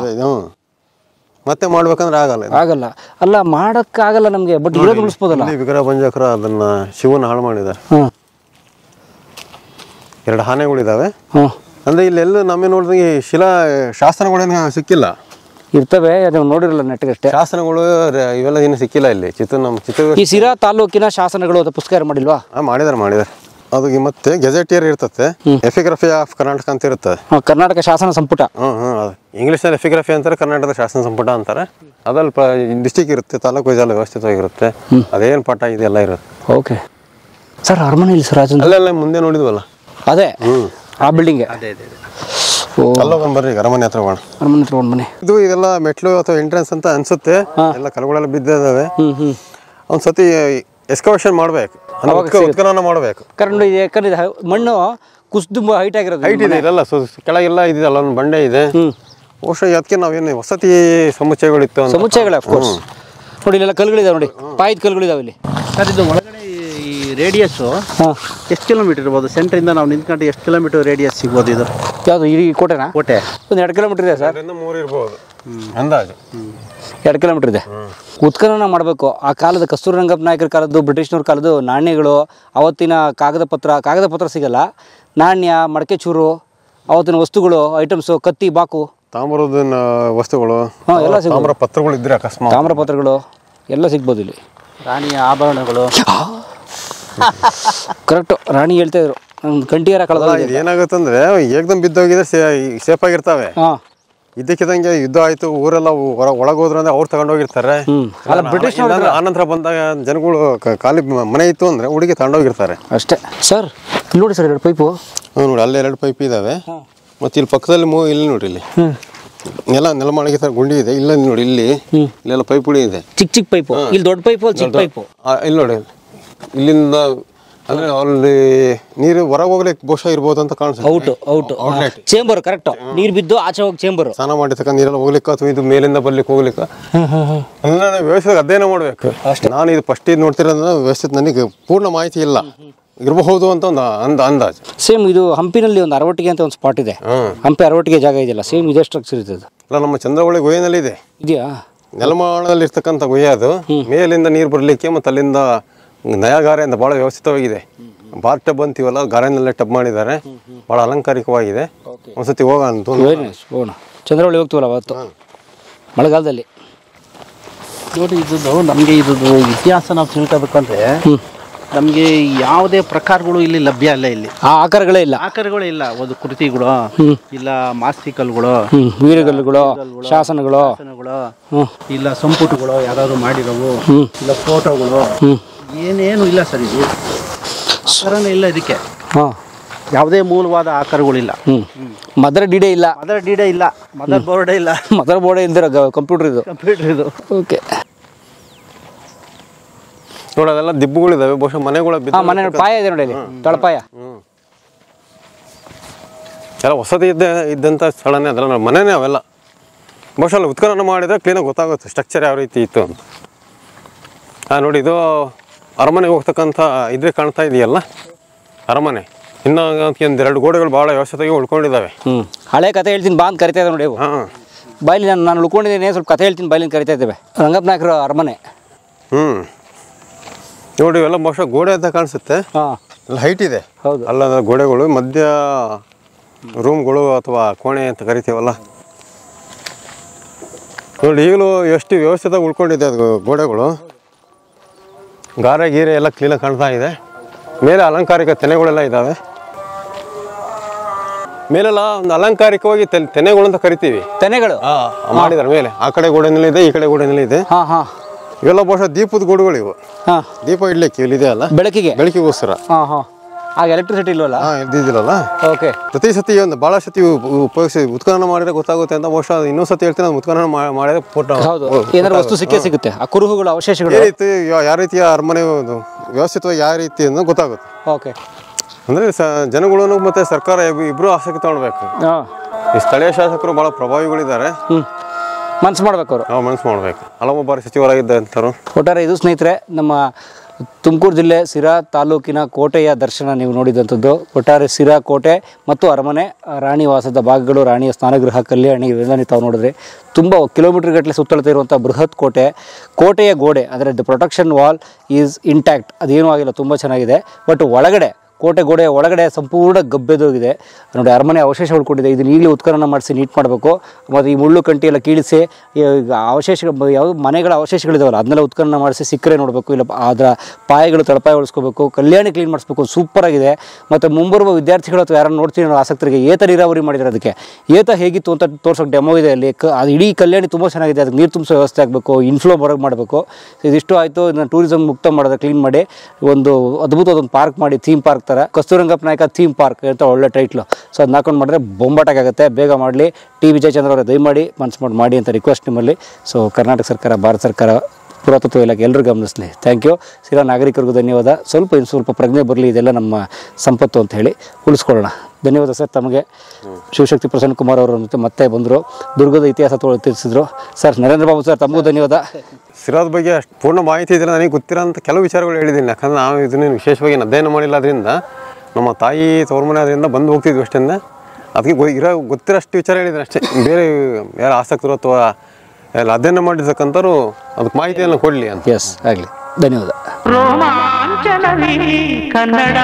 ಮತ್ತೆ ಮಾಡ್ಬೇಕಂದ್ರೆ ಆಗಲ್ಲ. ಅಲ್ಲ ಮಾಡಕ್ಕಾಗಲ್ಲ ನಮ್ಗೆ, ಬಟ್ ಇರೋದು ಉಳಿಸ್ಬೋದಲ್ಲ. ವಿಗ್ರಹ ಪಂಜಕರ ಅದನ್ನ ಶಿವನ ಹಾಳು ಮಾಡಿದ್ದಾರೆ. 2 ಆನೆಗಳಿದಾವೆ. ಅಂದ್ರೆ ಇಲ್ಲೆಲ್ಲೂ ನಮ್ಮೇ ನೋಡಿದಂಗೆ ಶಿಲಾ ಶಾಸನಗಳೇನು ಸಿಕ್ಕಿಲ್ಲ. ಇರ್ತವೆ, ನೀವು ನೋಡಿರಲ್ಲ ನೆಟ್ಗಷ್ಟೇ. ಶಾಸನಗಳು ಇವೆಲ್ಲ ಏನು ಸಿಕ್ಕಿಲ್ಲ ಇಲ್ಲಿ. ಈ ಸಿರಾ ತಾಲೂಕಿನ ಶಾಸನಗಳು ಅಥವಾ ಪುಸ್ತಕ ಮಾಡಿಲ್ವಾ? ಮಾಡಿದಾರೆ. ಅದು ಮತ್ತೆ ಗೆಜೆಟಿಯರ್ ಇರ್ತದೆ, ಎಫಿಗ್ರಫಿ ಆಫ್ ಕರ್ನಾಟಕ ಅಂತ ಇರ್ತದೆ. ಕರ್ನಾಟಕ ಶಾಸನ ಸಂಪುಟ. ಇಂಗ್ಲೀಷ್ನಲ್ಲಿ ಎಫಿಗ್ರಫಿ ಅಂತಾರೆ, ಕರ್ನಾಟಕದ ಶಾಸನ ಸಂಪುಟ ಅಂತಾರೆ. ಅದಲ್ಲಿ ಡಿಸ್ಟಿಕ್ ಇರುತ್ತೆ, ತಾಲೂಕು ವೈಸಲ್ಲ ವ್ಯವಸ್ಥಿತವಾಗಿರುತ್ತೆ. ಅದೇನು ಪಾಠ ಇದೆಲ್ಲ ಇರುತ್ತೆ. ಓಕೆ ಸರ್, ಅರಮನೆ ಇಲ್ಲಿ ಸರ್ ಅಲ್ಲೆಲ್ಲ ಮುಂದೆ ನೋಡಿದ್ವಲ್ಲ, ಅದೇ ಆ ಬಿಲ್ಡಿಂಗ್. ಅಲ್ಲೋಗೊಂಡು ಬರ್ರಿ, ಅರಮನೆ ಹತ್ರ ಹೋಗೋಣ. ಅರಮನೆ ಹತ್ರ ಬನ್ನಿ. ಇದೆಲ್ಲ ಮೆಟ್ಲು ಅಥವಾ ಎಂಟ್ರೆನ್ಸ್ ಅಂತ ಅನ್ಸುತ್ತೆ. ಎಲ್ಲ ಕಲ್ಲುಗಳೆಲ್ಲ ಬಿದ್ದಿದ್ದಾವೆ. ಒಂದ್ಸತಿ ಎಕ್ಸ್ಕವೇಷನ್ ಮಾಡ್ಬೇಕು, ಉತ್ಖನನ ಮಾಡ್ಬೇಕು. ಯಾಕಂದ್ರೆ ಮಣ್ಣು ಕುಸಿದು ಹೈಟ್ ಆಗಿರೋದು. ಹೈಟ್ ಇದೆ, ಇರಲ್ಲ ಕೆಳಗೆಲ್ಲ ಇದೆಯಲ್ಲ, ಒಂದು ಬಂಡೆ ಇದೆ. ಬಹುಶಃ ಅದಕ್ಕೆ ನಾವೇನು ವಸತಿ ಸಮುಚ್ಚಯಗಳಿತ್ತು. ಸಮುಚ್ಚಯಗಳು ಅಫ್ಕೋರ್ಸ್. ನೋಡಿ ಇಲ್ಲೆಲ್ಲ ಕಲ್ಲುಗಳಿದಾವೆ, ನೋಡಿ ಪಾಯ್ದ ಕಲ್ಲುಗಳಿದಾವೆ ಇಲ್ಲಿ. ಸರ್, ಇದು ಒಳಗಡೆ ಈ ರೇಡಿಯಸ್ಸು ಎಷ್ಟು ಕಿಲೋಮೀಟರ್ ಇರ್ಬೋದು? ಸೆಂಟ್ರಿಂದ ನಾವು ನಿಂತ್ಕೊಂಡು ಎಷ್ಟು ಕಿಲೋಮೀಟರ್ ರೇಡಿಯಸ್ ಸಿಗ್ಬೋದು ಇದು? ಯಾವುದು ಈ ಕೋಟೆನಾ? ಕೋಟೆ ಒಂದು 2 ಕಿಲೋಮೀಟರ್ ಇದೆ ಸರ್. 3 ಇರ್ಬೋದು ಅಂದಾಜು. 2 ಕಿಲೋಮೀಟರ್ ಇದೆ. ಉತ್ಖನನ ಮಾಡಬೇಕು. ಆ ಕಾಲದ ಕಸ್ತೂರಿ ರಂಗಪ್ಪ ನಾಯಕರ ಕಾಲದ್ದು, ಬ್ರಿಟಿಷ್ನವ್ರ ಕಾಲದ್ದು ನಾಣ್ಯಗಳು, ಅವತ್ತಿನ ಕಾಗದ ಪತ್ರ ಸಿಗಲ್ಲ, ನಾಣ್ಯ, ಮಡಕೆ ಚೂರು, ಅವತ್ತಿನ ವಸ್ತುಗಳು, ಐಟಮ್ಸು, ಕತ್ತಿ, ಬಾಕು, ತಾಮ್ರದ ವಸ್ತುಗಳು ಎಲ್ಲ ಸಿಗ್ಬೋದು. ತಾಮ್ರ ಪತ್ರಗಳು ಇದ್ರೆ ಅಕಸ್ಮಾತ್ ತಾಮ್ರ ಪತ್ರಗಳು ಎಲ್ಲ ಸಿಗ್ಬೋದು ಇಲ್ಲಿ. ರಾಣಿಯ ಆಭರಣಗಳು ಕರೆಕ್ಟು. ರಾಣಿ ಹೇಳ್ತಾ ಇದ್ರು ಕಂಠಿಯಾರ ಕಳೆದ. ಏನಾಗುತ್ತೆ ಅಂದ್ರೆ, ಏಕದಮ್ ಬಿದ್ದೋಗಿದ್ರೆ ಸೇಫ್ ಆಗಿರ್ತಾವೆ. ಇದ್ದಕ್ಕಿದ್ದಂಗೆ ಯುದ್ಧ ಆಯ್ತು, ಊರೆಲ್ಲ ಒಳಗೋದ್ರು ಅಂದ್ರೆ ಅವ್ರು ತಗೊಂಡೋಗಿರ್ತಾರೆ. ಆನಂತರ ಬಂದಾಗ ಜನಗಳು ಖಾಲಿ ಮನೆ ಇತ್ತು ಅಂದ್ರೆ ಹುಡುಗಿ ತಗೊಂಡೋಗಿರ್ತಾರೆ ಅಷ್ಟೇ. ಸರ್ ಇಲ್ಲಿ ನೋಡಿ ಸರ್, 2 ಪೈಪು ನೋಡಿ, ಅಲ್ಲೇ 2 ಪೈಪ್ ಇದಾವೆ. ಮತ್ತೆ ಇಲ್ಲಿ ಪಕ್ಕದಲ್ಲಿ ಇಲ್ಲಿ ನೋಡಿ, ಇಲ್ಲಿ ನೆಲಮಾಳಿಗೆ ತರ ಗುಂಡಿ ಇದೆ. ಇಲ್ಲ ನೋಡಿ, ಇಲ್ಲೆಲ್ಲ ಪೈಪ್ ಗುಡಿ ಇದೆ, ಚಿಕ್ಕ ಪೈಪು. ಇಲ್ಲಿ ದೊಡ್ಡ ಪೈಪು, ಚಿಕ್ಕ ಪೈಪು. ಇಲ್ಲಿ ನೋಡಿ, ಇಲ್ಲಿಂದ ಅಂದ್ರೆ ಅಲ್ಲಿ ನೀರು ಹೊರಗೆ ಹೋಗ್ಲಿಕ್ಕೆ ಬಹುಶಃ ಇರ್ಬೋದು ಅಂತ ಕಾಣಿಸುತ್ತೆ. ಔಟ್ ಚೇಂಬರ್ ಕರೆಕ್ಟ್, ನೀರು ಬಿದ್ದು ಆಚೆ ಹೋಗಿ ಚೇಂಬರ್. ಸ್ನಾನ ಮಾಡಿರ್ತಕ್ಕ ನೀರೆಲ್ಲ ಹೋಗ್ಲಿಕ್ಕೆ ಅಥವಾ ಇದು ಮೇಲಿಂದ ಬರ್ಲಿಕ್ಕೆ ಹೋಗ್ಲಿಕ್ಕೆ ಅಂದ್ರೆ ವ್ಯವಸ್ಥೆ ಅಧ್ಯಯನ ಮಾಡ್ಬೇಕು. ನಾನು ಇದು ಫಸ್ಟ್ ಇದು ನೋಡ್ತಿರೋದ್ರೆ ವ್ಯವಸ್ಥೆ ನನಗೆ ಪೂರ್ಣ ಮಾಹಿತಿ ಇಲ್ಲ, ಇರಬಹುದು ಅಂತ ಒಂದು ಅಂದಾಜು. ಸೇಮ್ ಇದು ಹಂಪಿನಲ್ಲಿ ಒಂದು ಅರವಟ್ಟಿಗೆ ಅಂತ ಒಂದು ಸ್ಪಾಟ್ ಇದೆ, ಹಂಪಿ ಅರವಟ್ಟಿಗೆ ಜಾಗ ಇದೆಯಲ್ಲ, ಸೇಮ್ ಇದೇ ಸ್ಟ್ರಕ್ಚರ್ ಇದೆ. ಅಲ್ಲ ನಮ್ಮ ಚಂದ್ರವಳ್ಳಿ ಗುಹೆನಲ್ಲಿ ಇದೆ, ಇದೆಯಾ? ನೆಲಮಾಳದಲ್ಲಿ ಇರ್ತಕ್ಕಂಥ ಗುಹೆ ಅದು. ಮೇಲಿಂದ ನೀರು ಬರಲಿಕ್ಕೆ ಮತ್ತು ಅಲ್ಲಿಂದ ನಯಗಾರೆ ಅಂತ ಭಾಳ ವ್ಯವಸ್ಥಿತವಾಗಿದೆ. ಬಾರ್ ಟಬ್ ಅಂತೀವಲ್ಲ, ಗಾರೆನಲ್ಲೇ ಟಬ್ ಮಾಡಿದ್ದಾರೆ, ಭಾಳ ಅಲಂಕಾರಿಕವಾಗಿದೆ. ಒಂದ್ಸತಿ ಹೋಗೋಣ ಅಂತ. ಹೋಗೋಣ, ಚಂದ್ರವಳ್ಳಿ ಹೋಗ್ತೀವಲ್ಲ ಅವತ್ತು ಮಳೆಗಾಲದಲ್ಲಿ. ನೋಡಿ ಇದ್ದು ನಮಗೆ ಇದ್ದು ಇತಿಹಾಸ ನಾವು ತಿಳ್ಕೋಬೇಕಂದ್ರೆ ನಮಗೆ ಯಾವುದೇ ಪ್ರಕಾರಗಳು ಇಲ್ಲಿ ಲಭ್ಯ ಇಲ್ಲ. ಇಲ್ಲಿ ಆ ಆಕಾರಗಳೇ ಇಲ್ಲ, ಒಂದು ಕೃತಿಗಳು ಇಲ್ಲ, ಮಾಸ್ತಿಕಲ್ಗಳು, ವೀರಗಲ್ಲುಗಳು, ಶಾಸನಗಳು, ಇಲ್ಲ ಸಂಪುಟಗಳು ಯಾವ್ದಾದ್ರು ಮಾಡಿರೋವು, ಇಲ್ಲ ಫೋಟೋಗಳು, ಏನೇನು ಇಲ್ಲ ಸರ್. ಇದು ಆಕಾರನೇ ಇಲ್ಲ ಇದಕ್ಕೆ, ಯಾವುದೇ ಮೂಲವಾದ ಆಕಾರಗಳಿಲ್ಲ. ಮದರ್ ಡಿಡೇ ಇಲ್ಲ, ಮದರ್ ಬೋರ್ಡೇ ಇಲ್ಲ, ಮದರ್ ಬೋರ್ಡೇ ಇಲ್ದಿರ ಕಂಪ್ಯೂಟರ್ ಇದು. ಓಕೆ, ನೋಡಿ ಅದೆಲ್ಲ ದಿಬ್ಬುಗಳಿದಾವೆ, ಬಹುಶಃ ಮನೆಗಳ ಮನೆ ಪಾಯ ಇದೆ ನೋಡಿ, ಅಲ್ಲಿ ತಳಪಾಯ. ಎಲ್ಲ ಹೊಸದು ಇದ್ದಂಥ ಸ್ಥಳನೇ ಅದೆಲ್ಲ ಮನೆನೇ ಅವೆಲ್ಲ. ಬಹುಶಃ ಅಲ್ಲಿ ಉತ್ಖನನ ಮಾಡಿದ್ರೆ ಕ್ಲೀನಾಗಿ ಗೊತ್ತಾಗುತ್ತೆ ಸ್ಟ್ರಕ್ಚರ್ ಯಾವ ರೀತಿ ಇತ್ತು ಅಂತ. ನೋಡಿ ಇದು ಅರಮನೆಗೆ ಹೋಗ್ತಕ್ಕಂಥ ಇದ್ರೆ ಕಾಣ್ತಾ ಇದೆಯಲ್ಲ ಅರಮನೆ. ಇನ್ನು ಒಂದೆರಡು ಗೋಡೆಗಳು ಭಾಳ ವ್ಯವಸ್ಥೆಯಾಗಿ ಉಳ್ಕೊಂಡಿದ್ದಾವೆ. ಹಳೆ ಕತೆ ಹೇಳ್ತೀನಿ ಬಾ ಅಂತ ಕರಿತಾ ಇದ್ದಾವೆ ನೋಡಿ. ಬಾಯ್ಲಿ ನಾನು ಉಳ್ಕೊಂಡಿದ್ದೀನಿ, ಸ್ವಲ್ಪ ಕತೆ ಹೇಳ್ತೀನಿ ಬಾಯ್ಲಿಂದ ಕರಿತಾ ಇದ್ದೇವೆ. ರಂಗಪ್ಪ ನಾಯಕರ ಅರಮನೆ. ನೋಡಿ ಇವೆಲ್ಲ ಬಹುಶಃ ಗೋಡೆ ಅಂತ ಕಾಣಿಸುತ್ತೆ. ಎಲ್ಲ ಹೈಟ್ ಇದೆ. ಹೌದು, ಅಲ್ಲ ಗೋಡೆಗಳು ಮಧ್ಯ ರೂಮ್ಗಳು ಅಥವಾ ಕೋಣೆ ಅಂತ ಕರಿತೀವಲ್ಲ. ನೋಡಿ ಈಗಲೂ ಎಷ್ಟು ವ್ಯವಸ್ಥಿತವಾಗಿ ಉಳ್ಕೊಂಡಿದೆ ಅದು ಗೋಡೆಗಳು. ಗಾರೆ ಗೀರೆ ಎಲ್ಲ ಕ್ಲೀನಾಗಿ ಕಾಣ್ತಾ ಇದೆ. ಮೇಲೆ ಅಲಂಕಾರಿಕ ತೆನೆಗಳೆಲ್ಲ ಇದ್ದಾವೆ. ಮೇಲೆಲ್ಲ ಒಂದು ಅಲಂಕಾರಿಕವಾಗಿ ತೆನೆಗಳು ಅಂತ ಕರಿತೀವಿ. ತೆನೆಗಳು ಮಾಡಿದಾರೆ ಮೇಲೆ. ಆ ಕಡೆ ಗೋಡೆನಲ್ಲಿ ಇದೆ, ಈ ಕಡೆ ಗೋಡೆನಲ್ಲಿ ಇದೆ. ಇವೆಲ್ಲ ಬಹುಶಃ ದೀಪದ ಗೋಡೆಗಳು ಇವು. ದೀಪ ಇಡ್ಲಿಕ್ಕೆ ಇಲ್ಲಿದೆ ಅಲ್ಲ, ಬೆಳಕಿಗೋಸ್ಕರ. ಆಗ ಎಲೆಕ್ಟ್ರಿಸಿಟಿ ಇಲ್ವಲ್ಲ, ಇದ್ದಿದ್ದಿಲ್ಲಲ್ಲ. ಓಕೆ, ಪ್ರತಿ ಸತಿ ಒಂದು ಭಾಳ ಸತಿ ಉಪಯೋಗಿಸಿ ಉತ್ಖನನ ಮಾಡಿದ್ರೆ ಗೊತ್ತಾಗುತ್ತೆ ಅಂತ ಬಹುಶಃ ಇನ್ನೊಂದು ಸತಿ ಹೇಳ್ತೀನಿ. ಉತ್ಖನನ ಮಾಡಿದ್ರೆ ಫೋಟೋ ಏನಾದ್ರು ವಸ್ತು ಸಿಗುತ್ತೆ. ಆ ಕುರುಹುಗಳ ಅವಶೇಷಗಳು ಯಾವ ರೀತಿಯ ಅರಮನೆ ವ್ಯವಸ್ಥಿತವಾಗಿ ಯಾವ ರೀತಿ ಅನ್ನೋ ಗೊತ್ತಾಗುತ್ತೆ. ಓಕೆ, ಅಂದರೆ ಜನಗಳು ಮತ್ತು ಸರ್ಕಾರ ಇಬ್ಬರು ಆಸಕ್ತಿ ತಗೊಳ್ಬೇಕು. ಈ ಸ್ಥಳೀಯ ಶಾಸಕರು ಭಾಳ ಪ್ರಭಾವಿಗಳಿದ್ದಾರೆ, ಮನ್ಸು ಮಾಡ್ಬೇಕು ಅವರು. ನಾವು ಮನಸ್ಸು ಮಾಡಬೇಕು. ಹಲವು ಬಾರಿ ಸಚಿವರಾಗಿದ್ದಂಥವ್ರು. ಒಟ್ಟಾರೆ ಇದು ಸ್ನೇಹಿತರೆ ನಮ್ಮ ತುಮಕೂರು ಜಿಲ್ಲೆ ಸಿರಾ ತಾಲೂಕಿನ ಕೋಟೆಯ ದರ್ಶನ ನೀವು ನೋಡಿದಂಥದ್ದು. ಒಟ್ಟಾರೆ ಸಿರಾ ಕೋಟೆ ಮತ್ತು ಅರಮನೆ, ರಾಣಿ ವಾಸದ ಭಾಗಗಳು, ರಾಣಿಯ ಸ್ನಾನಗೃಹ, ಕಲ್ಯಾಣಿ ಇವೆಲ್ಲ ತಾವು ನೋಡಿದ್ರೆ ತುಂಬ ಕಿಲೋಮೀಟರ್ ಗಟ್ಟಲೆ ಸುತ್ತಳತೆ ಇರುವಂಥ ಬೃಹತ್ ಕೋಟೆಯ ಗೋಡೆ, ಅಂದರೆ the protection wall is intact, ಅದೇನೂ ಆಗಿಲ್ಲ, ತುಂಬ ಚೆನ್ನಾಗಿದೆ. ಬಟ್ ಒಳಗಡೆ ಕೋಟೆ ಗೋಡೆಯ ಒಳಗಡೆ ಸಂಪೂರ್ಣ ಗಬ್ಬೆದೋಗಿದೆ ನೋಡಿ. ಅರಮನೆ ಅವಶೇಷ ಉಳ್ಕೊಂಡಿದೆ. ಇದನ್ನ ಈಗಲೇ ಉತ್ಖನನ ಮಾಡಿಸಿ ನೀಟ್ ಮಾಡಬೇಕು. ಮತ್ತು ಈ ಮುಳ್ಳು ಕಂಟಿ ಎಲ್ಲ ಕೀಳಿಸಿ ಅವಶೇಷಗಳು, ಯಾವ ಮನೆಗಳ ಅವಶೇಷಗಳಿದಾವಲ್ಲ ಅದನ್ನೆಲ್ಲ ಉತ್ಖನನ ಮಾಡಿಸಿ ಸಿಕ್ಕರೆ ನೋಡಬೇಕು. ಇಲ್ಲ ಅದರ ಪಾಯಗಳು ತಳಪಾಯ ಉಳಿಸ್ಕೋಬೇಕು. ಕಲ್ಯಾಣಿ ಕ್ಲೀನ್ ಮಾಡಿಸ್ಬೇಕು. ಸೂಪರಾಗಿದೆ. ಮತ್ತು ಮುಂಬರುವ ವಿದ್ಯಾರ್ಥಿಗಳು ಅಥವಾ ಯಾರನ್ನು ನೋಡ್ತೀನಿ ಅನ್ನೋ ಆಸಕ್ತರಿಗೆ ಏತ ನೀರಾವರಿ ಮಾಡಿದ್ದಾರೆ. ಅದಕ್ಕೆ ಏತ ಹೇಗಿತ್ತು ಅಂತ ತೋರ್ಸೋಕೆ ಡೆಮೋ ಇದೆ ಅಲ್ಲಿ. ಅದು ಇಡೀ ಕಲ್ಯಾಣಿ ತುಂಬ ಚೆನ್ನಾಗಿದೆ. ಅದಕ್ಕೆ ನೀರು ತುಂಬಿಸೋ ವ್ಯವಸ್ಥೆ ಆಗಬೇಕು, ಇನ್ಫ್ಲೋ ಹೊರಗೆ ಮಾಡಬೇಕು. ಇದಿಷ್ಟು ಆಯಿತು. ಇದನ್ನು ಟೂರಿಸಮ್ ಮುಕ್ತ ಮಾಡೋದು, ಕ್ಲೀನ್ ಮಾಡಿ ಒಂದು ಅದ್ಭುತವಾದ ಒಂದು ಪಾರ್ಕ್ ಮಾಡಿ, ಥೀಮ್ ಪಾರ್ಕ್ ಥರ, ಕಸ್ತೂರಂಗಪ್ಪ ನಾಯಕ ಥೀಮ್ ಪಾರ್ಕ್ ಅಂತ ಒಳ್ಳೆ ಟೈಟ್ಲು. ಸೊ ಅದನ್ನ ಹಾಕೊಂಡು ಮಾಡಿದ್ರೆ ಬೊಂಬಾಟಾಗುತ್ತೆ. ಬೇಗ ಮಾಡಲಿ. ಟಿ ವಿಜಯಚಂದ್ರ ಅವರೇ ದಯಮಾಡಿ ಮನಸ್ಸು ಮಾಡಿ ಅಂತ ರಿಕ್ವೆಸ್ಟ್ ನಿಮ್ಮಲ್ಲಿ. ಸೊ ಕರ್ನಾಟಕ ಸರ್ಕಾರ, ಭಾರತ ಸರ್ಕಾರ, ಪುರಾತತ್ವ ಇಲಾಖೆ ಎಲ್ಲರೂ ಗಮನಿಸಲಿ. Thank you. ಸಿರಾ ನಾಗರಿಕರಿಗೂ ಧನ್ಯವಾದ. ಸ್ವಲ್ಪ ಪ್ರಜ್ಞೆ ಬರಲಿ, ಇದೆಲ್ಲ ನಮ್ಮ ಸಂಪತ್ತು ಅಂತ ಹೇಳಿ ಉಳಿಸ್ಕೊಳ್ಳೋಣ. ಧನ್ಯವಾದ ಸರ್ ತಮಗೆ. ಶಿವಶಕ್ತಿ ಪ್ರಸನ್ನ ಕುಮಾರ್ ಅವರು ಮತ್ತೆ ಬಂದರು, ದುರ್ಗದ ಇತಿಹಾಸ ತಿಳಿಸಿದ್ರು. ಸರ್ ನರೇಂದ್ರ ಬಾಬು ಸರ್ ತಮಗೂ ಧನ್ಯವಾದ. ಸಿರಾದ ಬಗ್ಗೆ ಅಷ್ಟು ಪೂರ್ಣ ಮಾಹಿತಿ ಇದ್ರೆ ನನಗೆ ಗೊತ್ತಿರೋಂಥ ಕೆಲವು ವಿಚಾರಗಳು ಹೇಳಿದ್ದೀನಿ. ಯಾಕಂದರೆ ನಾವು ಇದನ್ನು ವಿಶೇಷವಾಗಿ ಅಧ್ಯಯನ ಮಾಡಿಲ್ಲ. ಅದರಿಂದ ನಮ್ಮ ತಾಯಿ ತೋರ್ಮನೆ ಅದರಿಂದ ಬಂದು ಹೋಗ್ತಿದ್ವಿ ಅಷ್ಟೇ. ಅದಕ್ಕೆ ಗೊತ್ತಿರೋಷ್ಟು ವಿಚಾರ ಹೇಳಿದ್ರೆ ಅಷ್ಟೇ. ಬೇರೆ ಯಾರು ಆಸಕ್ತರು ಅಥವಾ ಎಲ್ಲ ಅಧ್ಯಯನ ಮಾಡಿರ್ತಕ್ಕಂಥವ್ರು ಅದಕ್ಕೆ ಮಾಹಿತಿಯನ್ನು ಕೊಡಲಿ ಅಂತ. ಎಸ್ ಆಗಲಿ. ಧನ್ಯವಾದ. ರೋಮಾಂಚನವೀ ಕನ್ನಡ.